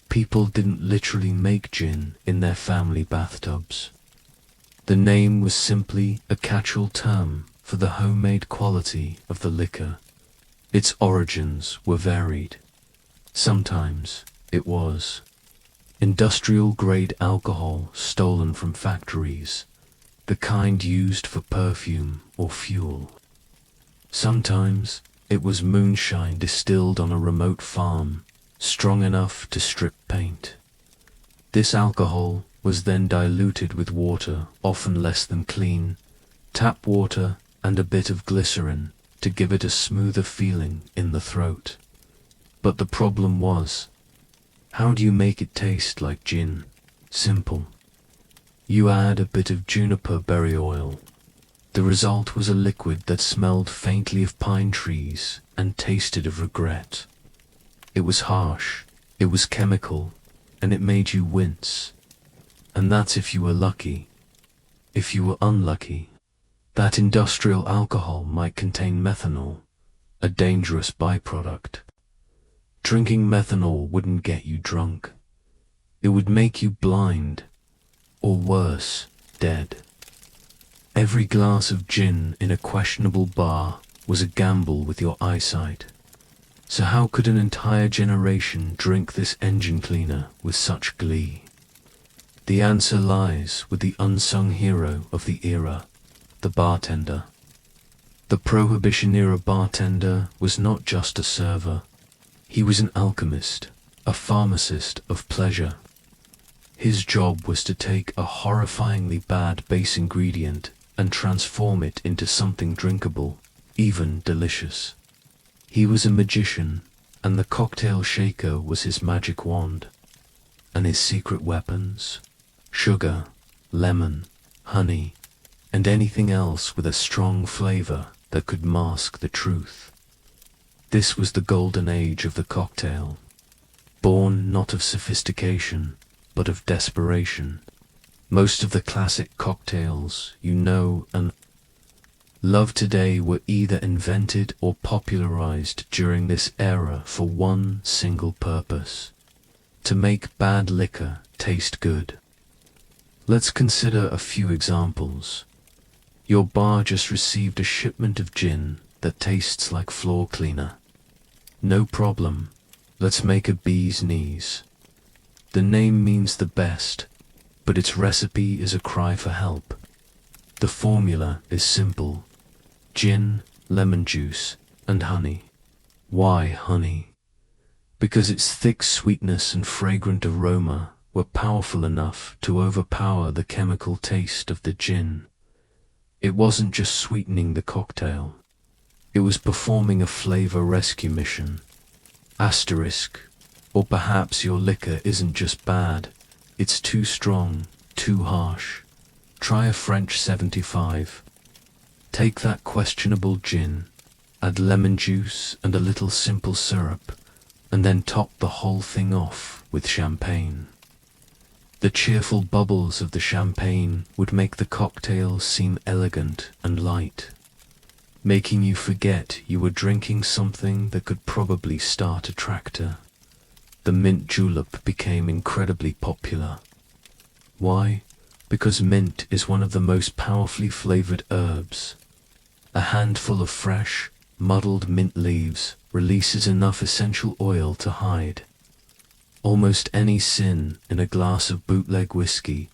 People didn't literally make gin in their family bathtubs. The name was simply a catch-all term for the homemade quality of the liquor. Its origins were varied. Sometimes it was industrial-grade alcohol stolen from factories, the kind used for perfume or fuel. Sometimes it was moonshine distilled on a remote farm, strong enough to strip paint. This alcohol was then diluted with water, often less than clean, tap water and a bit of glycerin to give it a smoother feeling in the throat. But the problem was, how do you make it taste like gin? Simple. You add a bit of juniper berry oil. The result was a liquid that smelled faintly of pine trees and tasted of regret. It was harsh, it was chemical, and it made you wince. And that's if you were lucky. If you were unlucky, that industrial alcohol might contain methanol, a dangerous byproduct. Drinking methanol wouldn't get you drunk. It would make you blind, or worse, dead. Every glass of gin in a questionable bar was a gamble with your eyesight. So how could an entire generation drink this engine cleaner with such glee? The answer lies with the unsung hero of the era, the bartender. The Prohibition-era bartender was not just a server. He was an alchemist, a pharmacist of pleasure. His job was to take a horrifyingly bad base ingredient and transform it into something drinkable, even delicious. He was a magician, and the cocktail shaker was his magic wand. And his secret weapons? Sugar, lemon, honey, and anything else with a strong flavor that could mask the truth. This was the golden age of the cocktail, born not of sophistication, but of desperation. Most of the classic cocktails you know and love today were either invented or popularized during this era for one single purpose: to make bad liquor taste good. Let's consider a few examples. Your bar just received a shipment of gin that tastes like floor cleaner. No problem, let's make a bee's knees. The name means the best, but its recipe is a cry for help. The formula is simple: gin, lemon juice, and honey. Why honey? Because its thick sweetness and fragrant aroma were powerful enough to overpower the chemical taste of the gin. It wasn't just sweetening the cocktail. It was performing a flavor rescue mission. Asterisk. Or perhaps your liquor isn't just bad, it's too strong, too harsh. Try a French 75. Take that questionable gin, add lemon juice and a little simple syrup, and then top the whole thing off with champagne. The cheerful bubbles of the champagne would make the cocktail seem elegant and light, making you forget you were drinking something that could probably start a tractor. The mint julep became incredibly popular. Why? Because mint is one of the most powerfully flavored herbs. A handful of fresh, muddled mint leaves releases enough essential oil to hide almost any sin in a glass of bootleg whiskey.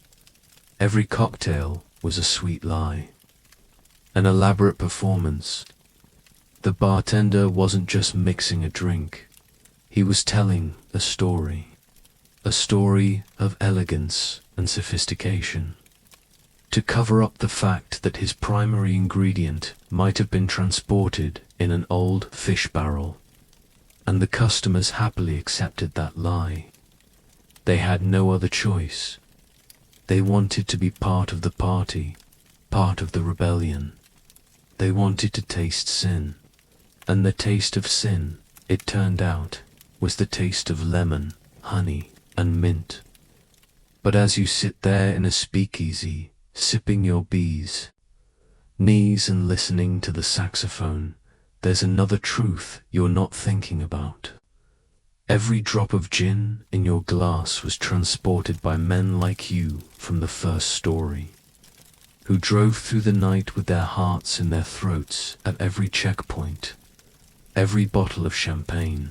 Every cocktail was a sweet lie, an elaborate performance. The bartender wasn't just mixing a drink, he was telling a story of elegance and sophistication. To cover up the fact that his primary ingredient might have been transported in an old fish barrel, and the customers happily accepted that lie. They had no other choice. They wanted to be part of the party, part of the rebellion. They wanted to taste sin, and the taste of sin, it turned out, was the taste of lemon, honey, and mint. But as you sit there in a speakeasy, sipping your bees, knees and listening to the saxophone, there's another truth you're not thinking about. Every drop of gin in your glass was transported by men like you from the first story, who drove through the night with their hearts in their throats at every checkpoint. Every bottle of champagne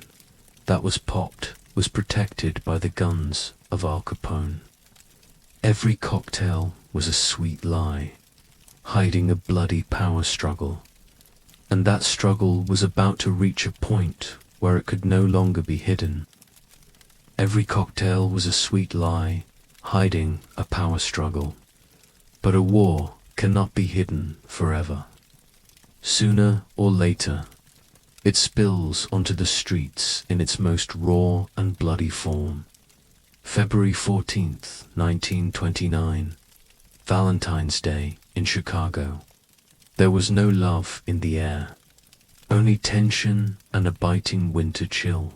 that was popped was protected by the guns of Al Capone. Every cocktail was a sweet lie, hiding a bloody power struggle, and that struggle was about to reach a point where it could no longer be hidden. Every cocktail was a sweet lie, hiding a power struggle, but a war cannot be hidden forever. Sooner or later, it spills onto the streets in its most raw and bloody form. February 14th, 1929, Valentine's Day in Chicago. There was no love in the air, only tension and a biting winter chill.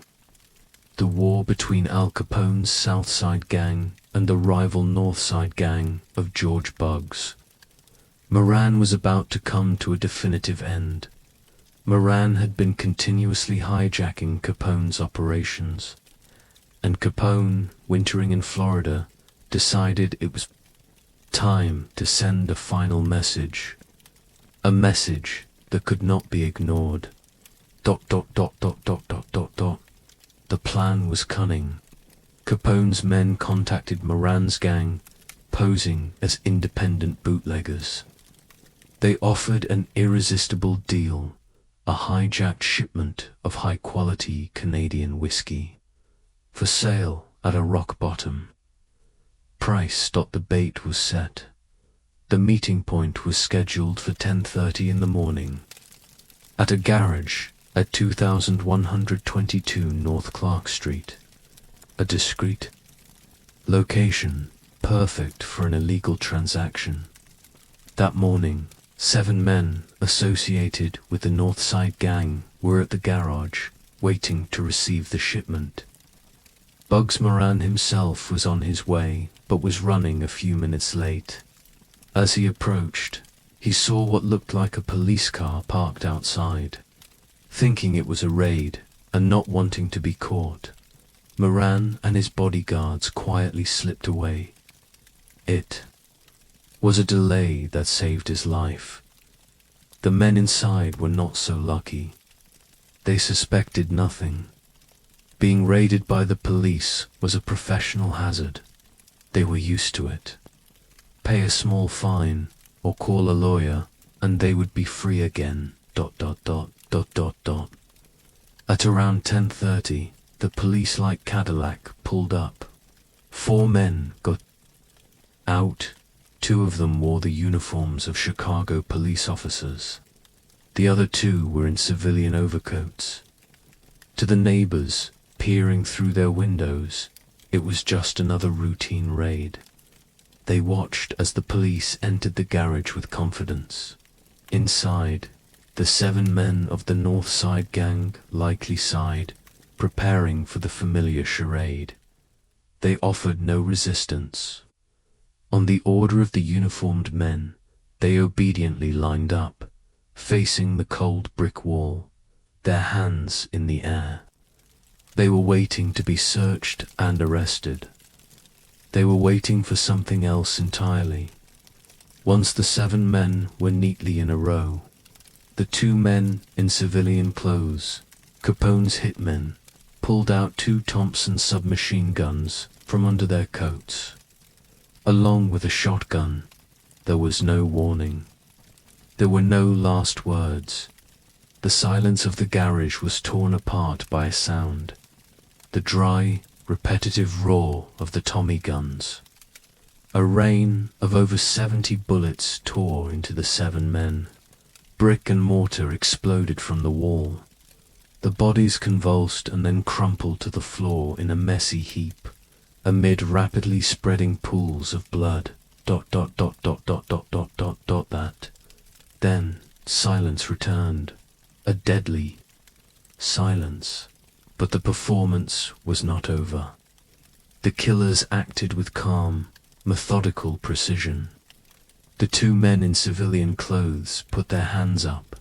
The war between Al Capone's South Side gang and the rival North Side gang of George Bugs. Moran was about to come to a definitive end. Moran had been continuously hijacking Capone's operations, and Capone, wintering in Florida, decided it was time to send a final message. A message that could not be ignored. ... The plan was cunning. Capone's men contacted Moran's gang, posing as independent bootleggers. They offered an irresistible deal, a hijacked shipment of high-quality Canadian whiskey, for sale at a rock bottom. Price. The bait was set. The meeting point was scheduled for 10:30 in the morning, at a garage at 2122 North Clark Street, a discreet location perfect for an illegal transaction. That morning, 7 men associated with the Northside gang were at the garage, waiting to receive the shipment. Bugs Moran himself was on his way, but was running a few minutes late. As he approached, he saw what looked like a police car parked outside. Thinking it was a raid, and not wanting to be caught, Moran and his bodyguards quietly slipped away. It was a delay that saved his life. The men inside were not so lucky. They suspected nothing. Being raided by the police was a professional hazard. They were used to it. Pay a small fine, or call a lawyer, and they would be free again. ... At around 10:30, the police-like Cadillac pulled up. 4 men got out. 2 of them wore the uniforms of Chicago police officers. The other 2 were in civilian overcoats. To the neighbors, peering through their windows, it was just another routine raid. They watched as the police entered the garage with confidence. Inside, the 7 men of the North Side gang likely sighed, preparing for the familiar charade. They offered no resistance. On the order of the uniformed men, they obediently lined up, facing the cold brick wall, their hands in the air. They were waiting to be searched and arrested. They were waiting for something else entirely. Once the 7 men were neatly in a row, The two men in civilian clothes, Capone's hitmen, pulled out two Thompson submachine guns from under their coats. Along with a shotgun, there was no warning. There were no last words. The silence of the garage was torn apart by a sound. The dry, repetitive roar of the Tommy guns. A rain of over 70 bullets tore into the 7 men. Brick and mortar exploded from the wall. The bodies convulsed and then crumpled to the floor in a messy heap, amid rapidly spreading pools of blood. That. Then silence returned, a deadly silence. But the performance was not over. The killers acted with calm, methodical precision. The two men in civilian clothes put their hands up,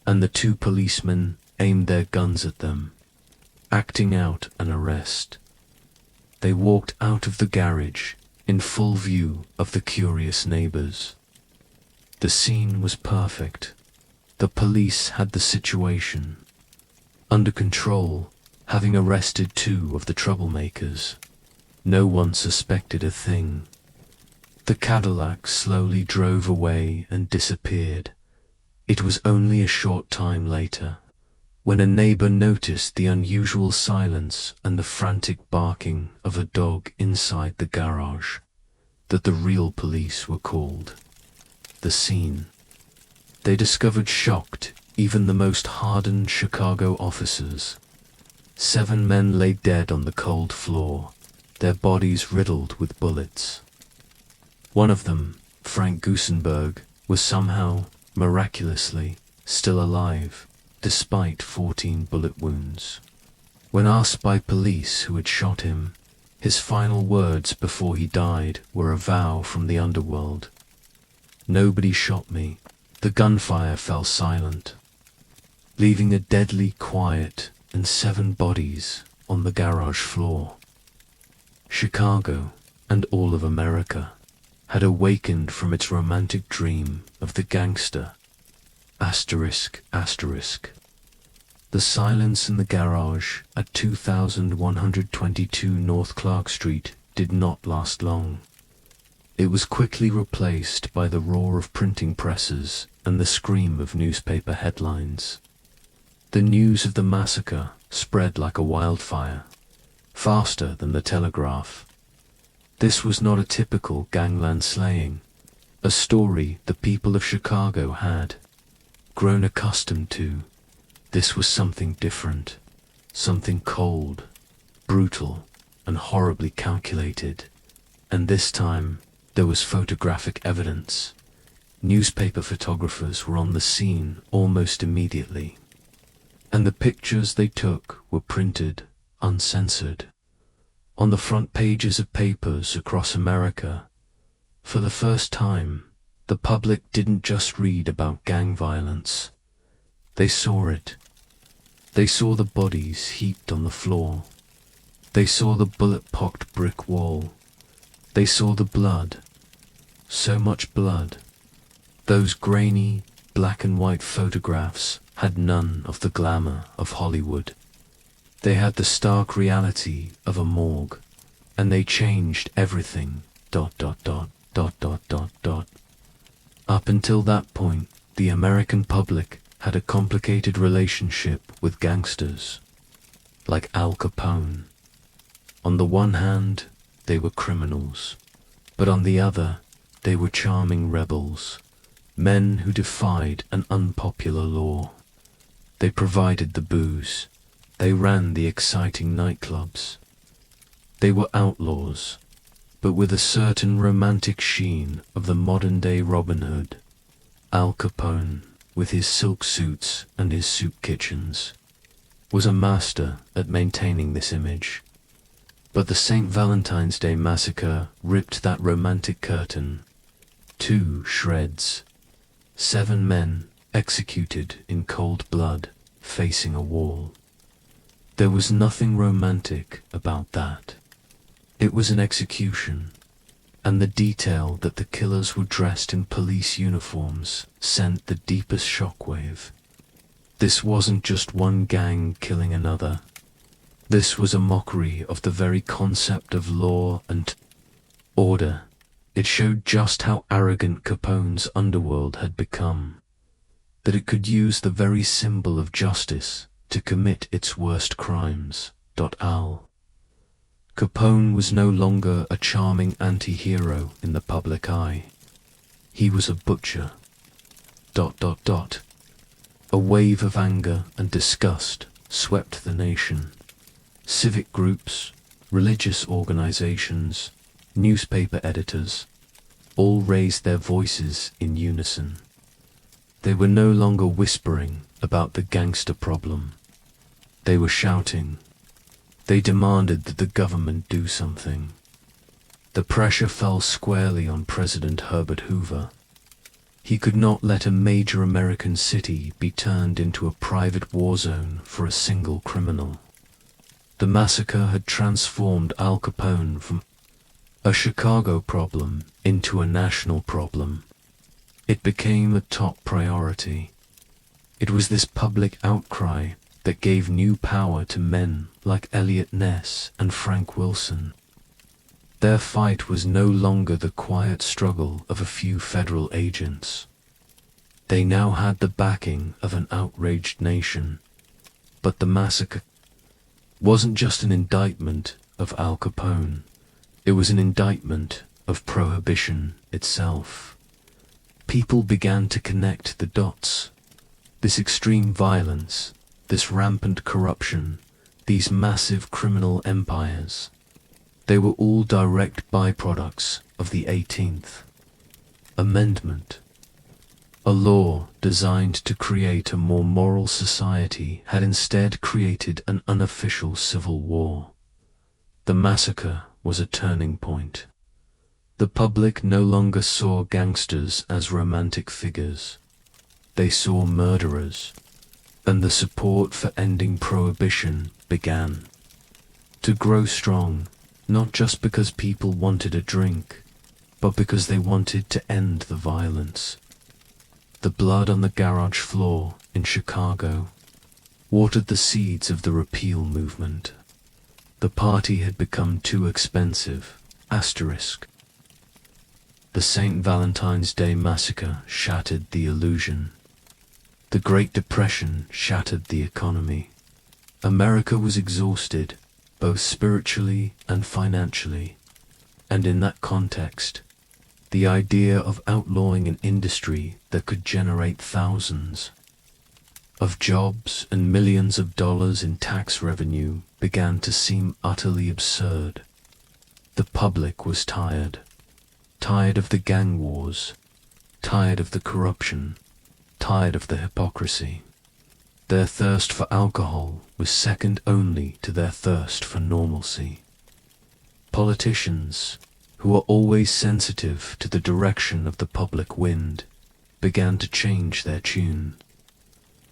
and the two policemen aimed their guns at them, acting out an arrest. They walked out of the garage in full view of the curious neighbors. The scene was perfect. The police had the situation under control, having arrested two of the troublemakers. No one suspected a thing. The Cadillac slowly drove away and disappeared. It was only a short time later, when a neighbor noticed the unusual silence and the frantic barking of a dog inside the garage, that the real police were called. The scene. They discovered shocked even the most hardened Chicago officers. 7 men lay dead on the cold floor, their bodies riddled with bullets. One of them, Frank Gusenberg, was somehow, miraculously, still alive, despite 14 bullet wounds. When asked by police who had shot him, his final words before he died were a vow from the underworld. "Nobody shot me." The gunfire fell silent, leaving a deadly quiet and 7 bodies on the garage floor. Chicago, and all of America, had awakened from its romantic dream of the gangster. The silence in the garage at 2122 North Clark Street did not last long. It was quickly replaced by the roar of printing presses and the scream of newspaper headlines. The news of the massacre spread like a wildfire, faster than the telegraph. This was not a typical gangland slaying, a story the people of Chicago had grown accustomed to. This was something different, something cold, brutal, and horribly calculated. And this time, there was photographic evidence. Newspaper photographers were on the scene almost immediately, and the pictures they took were printed, uncensored, on the front pages of papers across America. For the first time, the public didn't just read about gang violence. They saw it. They saw the bodies heaped on the floor. They saw the bullet-pocked brick wall. They saw the blood. So much blood. Those grainy, black and white photographs had none of the glamour of Hollywood. They had the stark reality of a morgue, and they changed everything. Up until that point, the American public had a complicated relationship with gangsters, like Al Capone. On the one hand, they were criminals, but on the other, they were charming rebels, men who defied an unpopular law. They provided the booze. They ran the exciting nightclubs. They were outlaws, but with a certain romantic sheen of the modern-day Robin Hood. Al Capone, with his silk suits and his soup kitchens, was a master at maintaining this image. But the St. Valentine's Day massacre ripped that romantic curtain to shreds. 7 men executed in cold blood, facing a wall. There was nothing romantic about that. It was an execution, and the detail that the killers were dressed in police uniforms sent the deepest shockwave. This wasn't just one gang killing another. This was a mockery of the very concept of law and order. It showed just how arrogant Capone's underworld had become, that it could use the very symbol of justice to commit its worst crimes. Al Capone was no longer a charming anti-hero in the public eye. He was a butcher. A wave of anger and disgust swept the nation. Civic groups, religious organizations, newspaper editors, all raised their voices in unison. They were no longer whispering about the gangster problem. They were shouting. They demanded that the government do something. The pressure fell squarely on President Herbert Hoover. He could not let a major American city be turned into a private war zone for a single criminal. The massacre had transformed Al Capone from a Chicago problem into a national problem. It became a top priority. It was this public outcry that gave new power to men like Elliot Ness and Frank Wilson. Their fight was no longer the quiet struggle of a few federal agents. They now had the backing of an outraged nation. But the massacre wasn't just an indictment of Al Capone. It was an indictment of Prohibition itself. People began to connect the dots. This extreme violence, this rampant corruption, these massive criminal empires, they were all direct byproducts of the 18th Amendment. A law designed to create a more moral society had instead created an unofficial civil war. The massacre was a turning point. The public no longer saw gangsters as romantic figures. They saw murderers, and the support for ending prohibition began to grow strong, not just because people wanted a drink, but because they wanted to end the violence. The blood on the garage floor in Chicago watered the seeds of the repeal movement. The party had become too expensive. The St. Valentine's Day massacre shattered the illusion. The Great Depression shattered the economy. America was exhausted, both spiritually and financially. And in that context, the idea of outlawing an industry that could generate thousands of jobs and millions of dollars in tax revenue began to seem utterly absurd. The public was tired of the gang wars, tired of the corruption, tired of the hypocrisy. Their thirst for alcohol was second only to their thirst for normalcy. Politicians, who were always sensitive to the direction of the public wind, began to change their tune.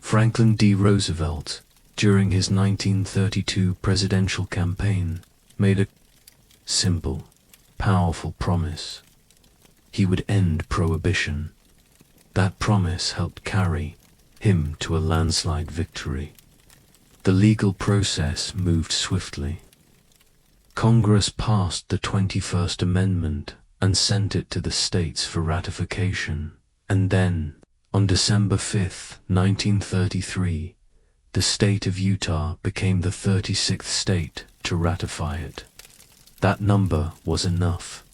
Franklin D. Roosevelt, during his 1932 presidential campaign, made a simple, powerful promise. He would end prohibition. That promise helped carry him to a landslide victory. The legal process moved swiftly. Congress passed the 21st Amendment and sent it to the states for ratification. And then, on December 5, 1933, the state of Utah became the 36th state to ratify it. That number was enough.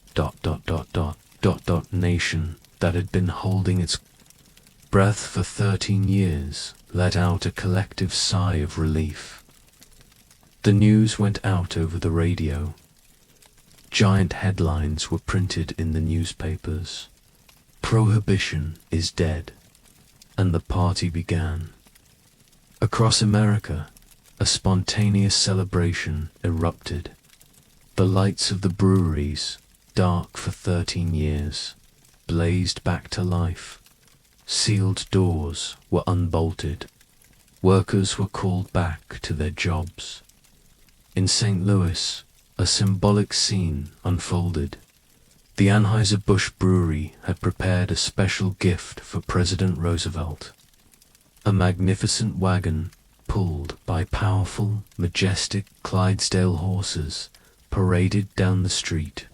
Nation that had been holding its breath for 13 years let out a collective sigh of relief. The news went out over the radio. Giant headlines were printed in the newspapers. Prohibition is dead. And the party began. Across America, a spontaneous celebration erupted. The lights of the breweries, dark for 13 years, blazed back to life. Sealed doors were unbolted. Workers were called back to their jobs. In St. Louis, a symbolic scene unfolded. The Anheuser-Busch brewery had prepared a special gift for President Roosevelt. A magnificent wagon, pulled by powerful, majestic Clydesdale horses, paraded down the street,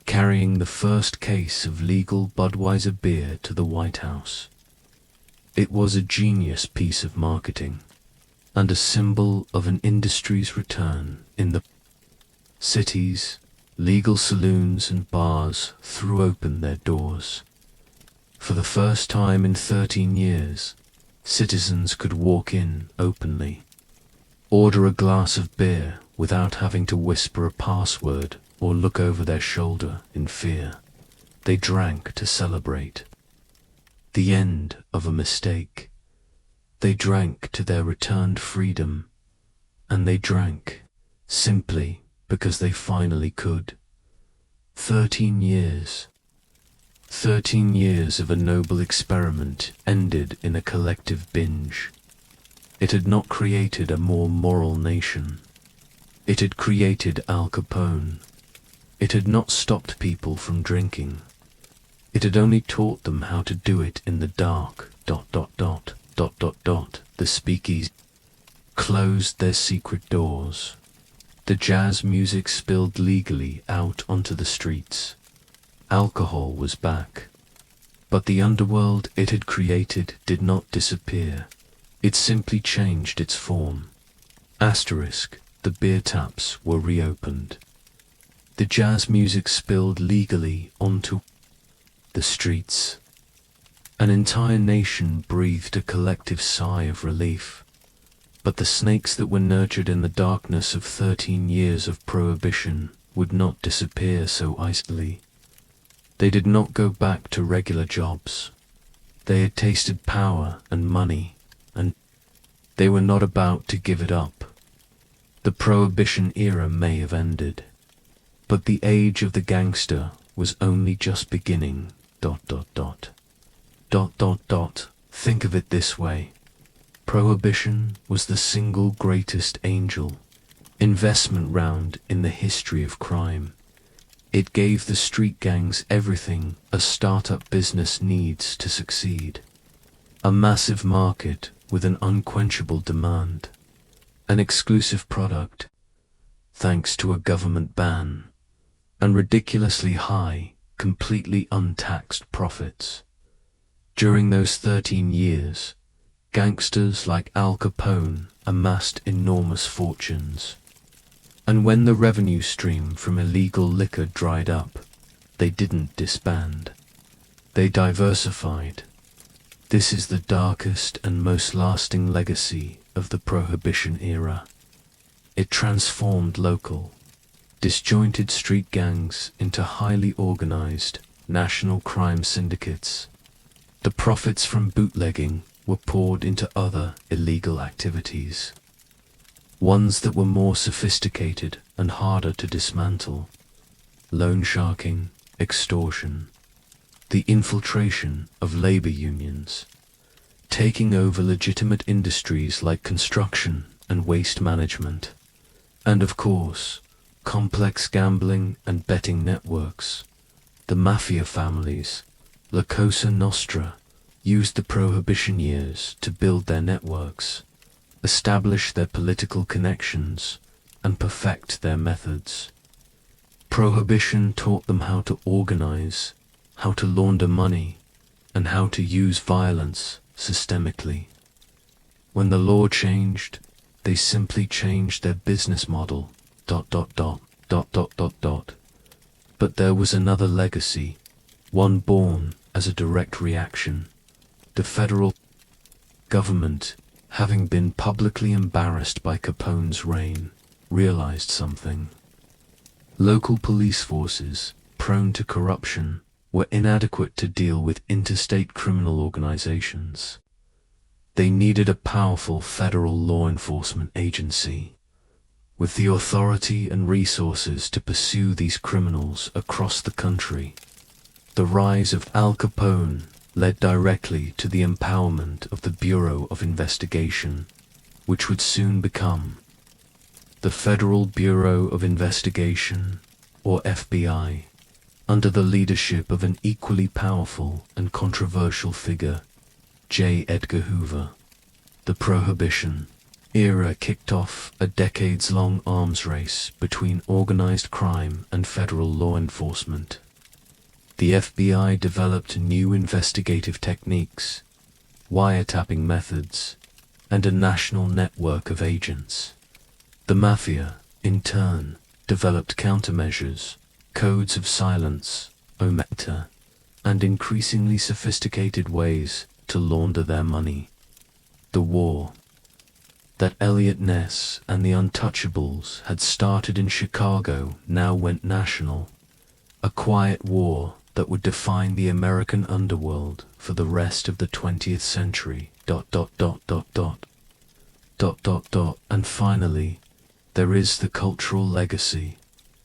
carrying the first case of legal Budweiser beer to the White House. It was a genius piece of marketing, and a symbol of an industry's return. In the cities, legal saloons and bars threw open their doors. For the first time in 13 years, citizens could walk in openly, order a glass of beer without having to whisper a password or look over their shoulder in fear. They drank to celebrate the end of a mistake. They drank to their returned freedom, and they drank simply because they finally could. 13 years. 13 years of a noble experiment ended in a collective binge. It had not created a more moral nation. It had created Al Capone. It had not stopped people from drinking. It had only taught them how to do it in the dark. The speakeasies closed their secret doors. The jazz music spilled legally out onto the streets. Alcohol was back. But the underworld it had created did not disappear. It simply changed its form. Asterisk, the beer taps were reopened. The jazz music spilled legally onto the streets. An entire nation breathed a collective sigh of relief. But the snakes that were nurtured in the darkness of 13 years of prohibition would not disappear so easily. They did not go back to regular jobs. They had tasted power and money, and they were not about to give it up. The Prohibition era may have ended, but the age of the gangster was only just beginning. Think of it this way. Prohibition was the single greatest angel investment round in the history of crime. It gave the street gangs everything a startup business needs to succeed. A massive market with an unquenchable demand. An exclusive product, thanks to a government ban. And ridiculously high, completely untaxed profits. During those 13 years, gangsters like Al Capone amassed enormous fortunes. And when the revenue stream from illegal liquor dried up, they didn't disband. They diversified. This is the darkest and most lasting legacy of the Prohibition era. It transformed local, disjointed street gangs into highly organized, national crime syndicates. The profits from bootlegging were poured into other illegal activities. Ones that were more sophisticated and harder to dismantle. Loan sharking, extortion, the infiltration of labor unions, taking over legitimate industries like construction and waste management, and of course, complex gambling and betting networks. The mafia families, La Cosa Nostra, used the Prohibition years to build their networks, establish their political connections, and perfect their methods. Prohibition taught them how to organize, how to launder money, and how to use violence systemically. When the law changed, they simply changed their business model. But there was another legacy, one born as a direct reaction. The federal government, having been publicly embarrassed by Capone's reign, realized something. Local police forces, prone to corruption, were inadequate to deal with interstate criminal organizations. They needed a powerful federal law enforcement agency, with the authority and resources to pursue these criminals across the country. The rise of Al Capone led directly to the empowerment of the Bureau of Investigation, which would soon become the Federal Bureau of Investigation, or FBI. under the leadership of an equally powerful and controversial figure, J. Edgar Hoover. The Prohibition era kicked off a decades-long arms race between organized crime and federal law enforcement. The FBI developed new investigative techniques, wiretapping methods, and a national network of agents. The Mafia, in turn, developed countermeasures, codes of silence, omerta, and increasingly sophisticated ways to launder their money. The war that Eliot Ness and the Untouchables had started in Chicago now went national, a quiet war that would define the American underworld for the rest of the 20th century. And finally, there is the cultural legacy,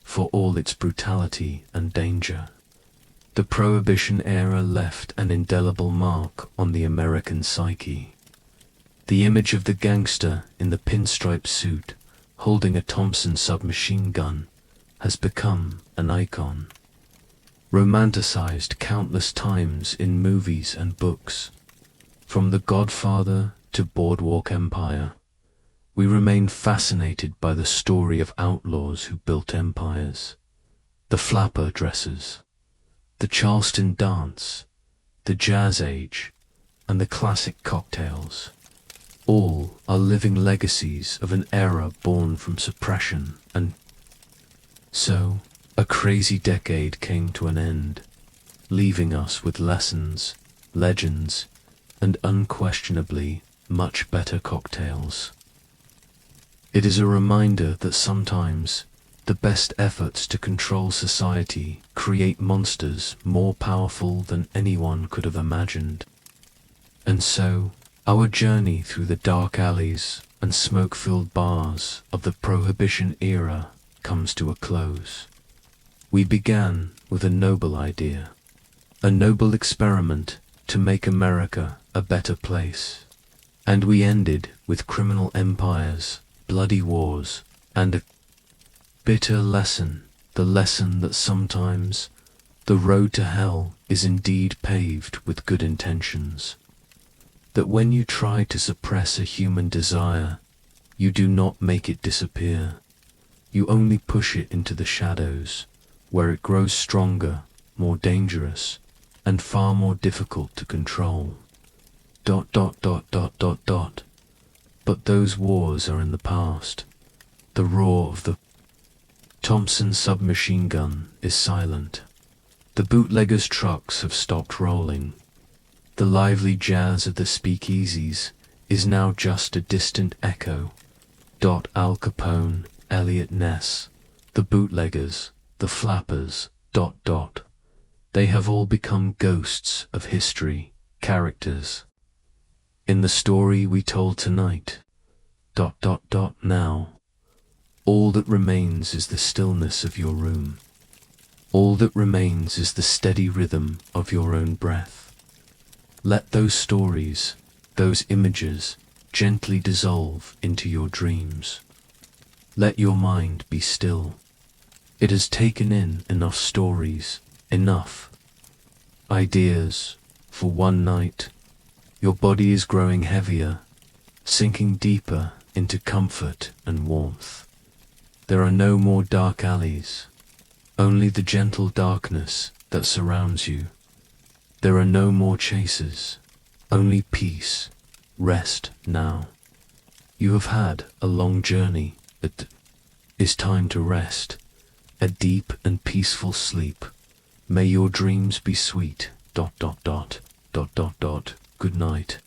for all its brutality and danger. The Prohibition era left an indelible mark on the American psyche. The image of the gangster in the pinstripe suit, holding a Thompson submachine gun, has become an icon. Romanticized countless times in movies and books. From The Godfather to Boardwalk Empire, we remain fascinated by the story of outlaws who built empires. The flapper dresses, the Charleston dance, the jazz age, and the classic cocktails. All are living legacies of an era born from suppression, and so a crazy decade came to an end, leaving us with lessons, legends, and unquestionably much better cocktails. It is a reminder that sometimes the best efforts to control society create monsters more powerful than anyone could have imagined. And so, our journey through the dark alleys and smoke-filled bars of the Prohibition era comes to a close. We began with a noble idea, a noble experiment to make America a better place, and we ended with criminal empires, bloody wars, and a bitter lesson, the lesson that sometimes the road to hell is indeed paved with good intentions. That when you try to suppress a human desire, you do not make it disappear. You only push it into the shadows, where it grows stronger, more dangerous, and far more difficult to control. But those wars are in the past. The roar of the Thompson submachine gun is silent. The bootleggers' trucks have stopped rolling. The lively jazz of the speakeasies is now just a distant echo. Al Capone, Eliot Ness, the bootleggers, the flappers, they have all become ghosts of history, characters. In the story we told tonight, now, all that remains is the stillness of your room. All that remains is the steady rhythm of your own breath. Let those stories, those images, gently dissolve into your dreams. Let your mind be still. It has taken in enough stories, enough ideas for one night. Your body is growing heavier, sinking deeper into comfort and warmth. There are no more dark alleys, only the gentle darkness that surrounds you. There are no more chasers, only peace. Rest now. You have had a long journey. It is time to rest, a deep and peaceful sleep. May your dreams be sweet. Good night.